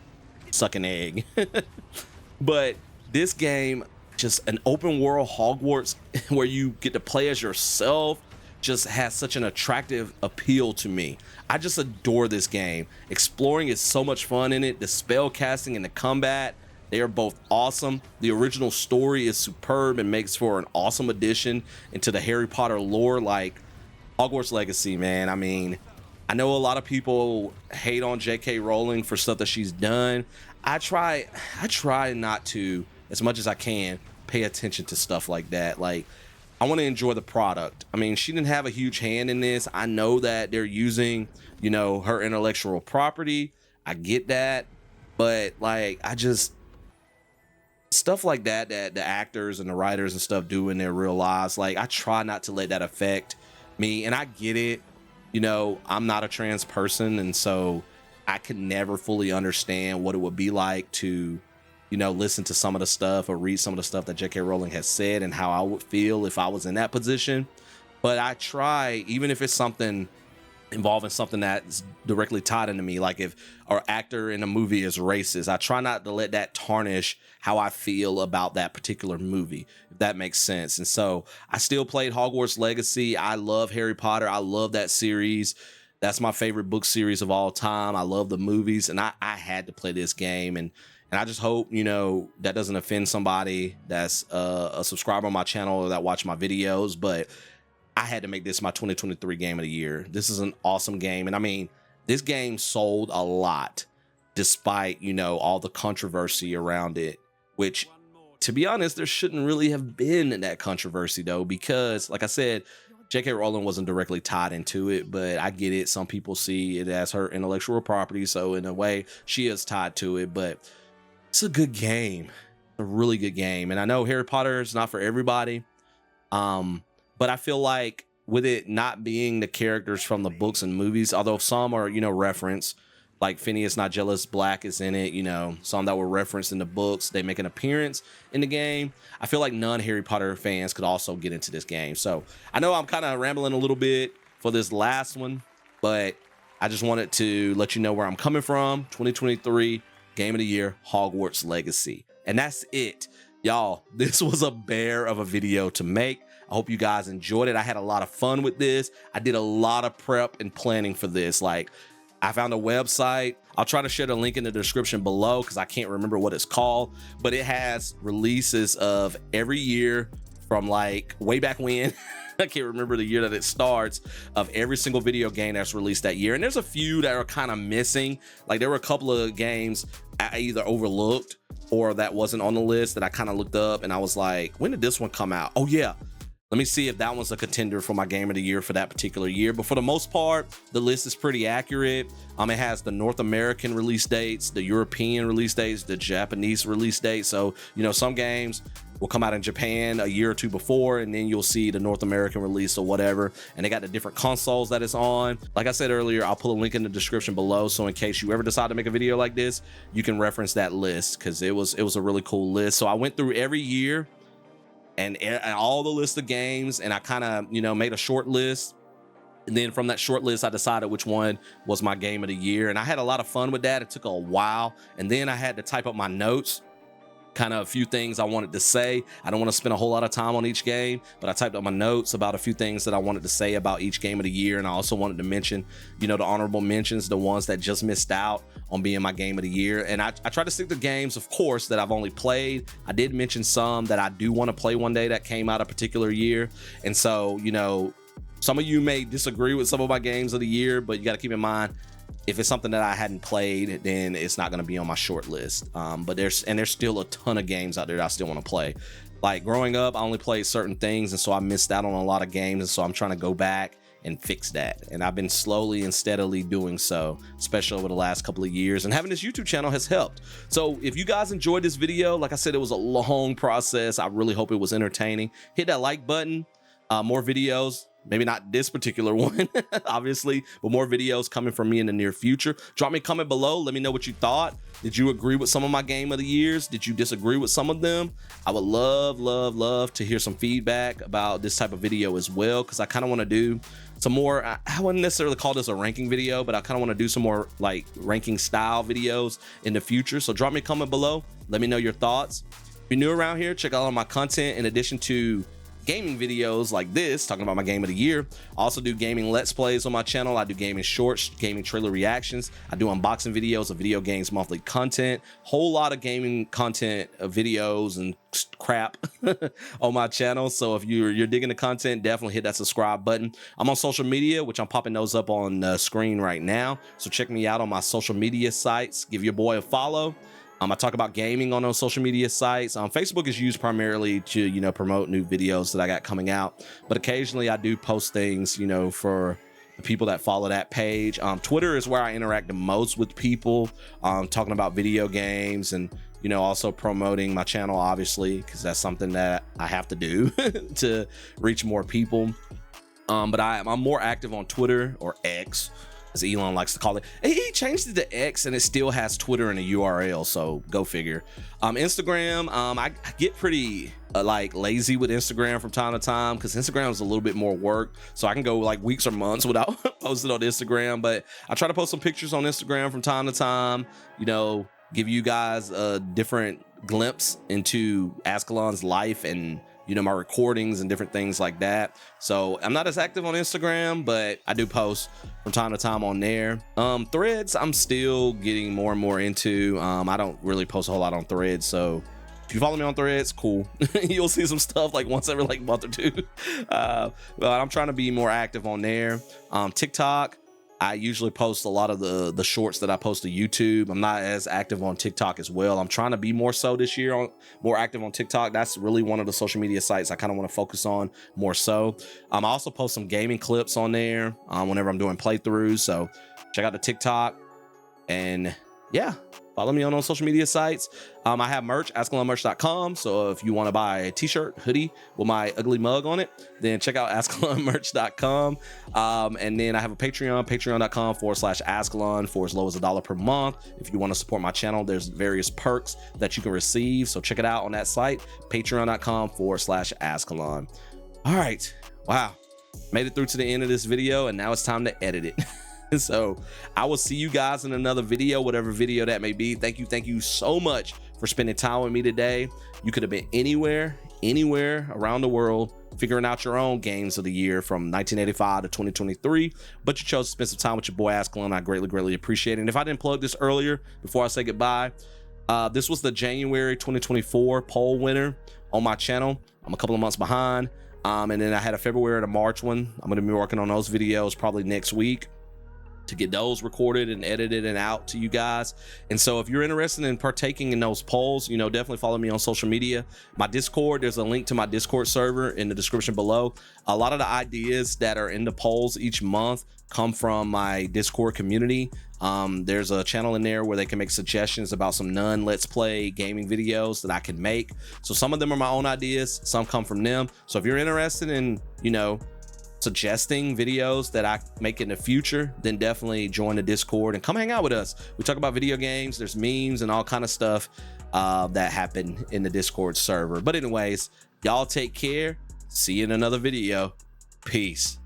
suck an egg. But this game, just an open world Hogwarts where you get to play as yourself, just has such an attractive appeal to me. I just adore this game. Exploring is so much fun in it. The spell casting and the combat, they are both awesome. The original story is superb and makes for an awesome addition into the Harry Potter lore. Like, Hogwarts Legacy, man. I mean, I know a lot of people hate on J.K. Rowling for stuff that she's done. I try not to, as much as I can, pay attention to stuff like that. Like, I want to enjoy the product. I mean, she didn't have a huge hand in this. I know that they're using, you know, her intellectual property. I get that. But, like, stuff like that the actors and the writers and stuff do in their real lives, like, I try not to let that affect me. And I get it, you know, I'm not a trans person, and so I could never fully understand what it would be like to, you know, listen to some of the stuff or read some of the stuff that J.K. Rowling has said and how I would feel if I was in that position. But I try, even if it's something involving something that's directly tied into me, like if our actor in a movie is racist, I try not to let that tarnish how I feel about that particular movie, if that makes sense. And so I still played Hogwarts Legacy. I love Harry Potter. I love that series. That's my favorite book series of all time. I love the movies, and I had to play this game. And I just hope, you know, that doesn't offend somebody that's a subscriber on my channel or that watch my videos, but I had to make this my 2023 game of the year. This is an awesome game. And I mean, this game sold a lot despite, you know, all the controversy around it, which, to be honest, there shouldn't really have been that controversy though, because like I said, J.K. Rowling wasn't directly tied into it, but I get it. Some people see it as her intellectual property. So in a way she is tied to it, but it's a good game, a really good game. And I know Harry Potter is not for everybody. But I feel like with it not being the characters from the books and movies, although some are, you know, referenced, like Phineas Nigellus Black is in it, you know, some that were referenced in the books, they make an appearance in the game. I feel like non-Harry Potter fans could also get into this game. So I know I'm kind of rambling a little bit for this last one, but I just wanted to let you know where I'm coming from. 2023 Game of the Year, Hogwarts Legacy. And that's it. Y'all, this was a bear of a video to make. I hope you guys enjoyed it. I had a lot of fun with this. I did a lot of prep and planning for this. Like, I found a website. I'll try to share the link in the description below because I can't remember what it's called, but it has releases of every year from like way back when. I can't remember the year that it starts, of every single video game that's released that year. And there's a few that are kind of missing. Like, there were a couple of games I either overlooked or that wasn't on the list that I kind of looked up and I was like, when did this one come out? Oh yeah, let me see if that one's a contender for my game of the year for that particular year. But for the most part, the list is pretty accurate. It has the North American release dates, the European release dates, the Japanese release dates. So, you know, some games will come out in Japan a year or two before, and then you'll see the North American release or whatever. And they got the different consoles that it's on. Like I said earlier, I'll put a link in the description below. So in case you ever decide to make a video like this, you can reference that list because it was a really cool list. So I went through every year and all the list of games, and I kind of, you know, made a short list. And then from that short list, I decided which one was my game of the year. And I had a lot of fun with that. It took a while. And then I had to type up my notes, kind of a few things I wanted to say. I don't want to spend a whole lot of time on each game, but I typed up my notes about a few things that I wanted to say about each game of the year. And I also wanted to mention, you know, the honorable mentions, the ones that just missed out on being my game of the year. And I try to stick to games, of course, that I've only played. I did mention some that I do want to play one day that came out a particular year. And so, you know, some of you may disagree with some of my games of the year, but you got to keep in mind, if it's something that I hadn't played, then it's not going to be on my short list. But there's still a ton of games out there that I still want to play. Like growing up, I only played certain things, and so I missed out on a lot of games. And so I'm trying to go back and fix that. And I've been slowly and steadily doing so, especially over the last couple of years. And having this YouTube channel has helped. So if you guys enjoyed this video, like I said, it was a long process. I really hope it was entertaining. Hit that like button. More videos. Maybe not this particular one, obviously, but more videos coming from me in the near future. Drop me a comment below. Let me know what you thought. Did you agree with some of my game of the years? Did you disagree with some of them? I would love to hear some feedback about this type of video as well, because I kind of want to do some more. I wouldn't necessarily call this a ranking video, but I kind of want to do some more like ranking style videos in the future. So drop me a comment below. Let me know your thoughts. If you're new around here, check out all my content in addition to gaming videos like this, talking about my game of the year. I also do gaming let's plays on my channel. I do gaming shorts, gaming trailer reactions. I do unboxing videos of video games monthly content, whole lot of gaming content, videos and crap on my channel. So if you're digging the content, definitely hit that subscribe button. I'm on social media, which I'm popping those up on the screen right now. So check me out on my social media sites. Give your boy a follow. I talk about gaming on those social media sites. Facebook is used primarily to, you know, promote new videos that I got coming out. But occasionally I do post things, you know, for the people that follow that page. Twitter is where I interact the most with people, talking about video games and, you know, also promoting my channel, obviously, because that's something that I have to do to reach more people. But I'm more active on Twitter, or X, as Elon likes to call it. He changed it to X and it still has Twitter in the URL, so go figure. Instagram, I get pretty like lazy with Instagram from time to time, because Instagram is a little bit more work, so I can go like weeks or months without posting on Instagram. But I try to post some pictures on Instagram from time to time, you know, give you guys a different glimpse into Azkhalon's life and, you know, my recordings and different things like that. So I'm not as active on Instagram, but I do post from time to time on there. Threads, I'm still getting more and more into. I don't really post a whole lot on Threads, so if you follow me on Threads, cool. You'll see some stuff like once every like month or two. But I'm trying to be more active on there. TikTok, I usually post a lot of the shorts that I post to YouTube. I'm not as active on TikTok as well. I'm trying to be more so this year, more active on TikTok. That's really one of the social media sites I kind of want to focus on more so. I also post some gaming clips on there whenever I'm doing playthroughs. So check out the TikTok, and yeah, follow me on those social media sites. I have merch, Azkhalonmerch.com. So if you want to buy a t-shirt, hoodie with my ugly mug on it, then check out Azkhalonmerch.com. And then I have a Patreon, patreon.com/Azkhalon, for as low as $1 per month. If you want to support my channel, there's various perks that you can receive. So check it out on that site, patreon.com/Azkhalon. All right. Wow. Made it through to the end of this video, and now it's time to edit it. So I will see you guys in another video, whatever video that may be. Thank you so much for spending time with me today. You could have been anywhere around the world figuring out your own games of the year from 1985 to 2023, but you chose to spend some time with your boy Azkhalon. I greatly appreciate it. And if I didn't plug this earlier before I say goodbye, this was the January 2024 poll winner on my channel. I'm a couple of months behind, and then I had a February and a March one. I'm going to be working on those videos probably next week to get those recorded and edited and out to you guys. And so if you're interested in partaking in those polls, you know, definitely follow me on social media. My Discord, there's a link to my Discord server in the description below. A lot of the ideas that are in the polls each month come from my Discord community. There's a channel in there where they can make suggestions about some let's play gaming videos that I can make. So some of them are my own ideas, some come from them. So if you're interested in, you know, suggesting videos that I make in the future, then definitely join the Discord and come hang out with us. We talk about video games, there's memes and all kind of stuff that happen in the Discord server. But anyways, y'all take care. See you in another video. Peace.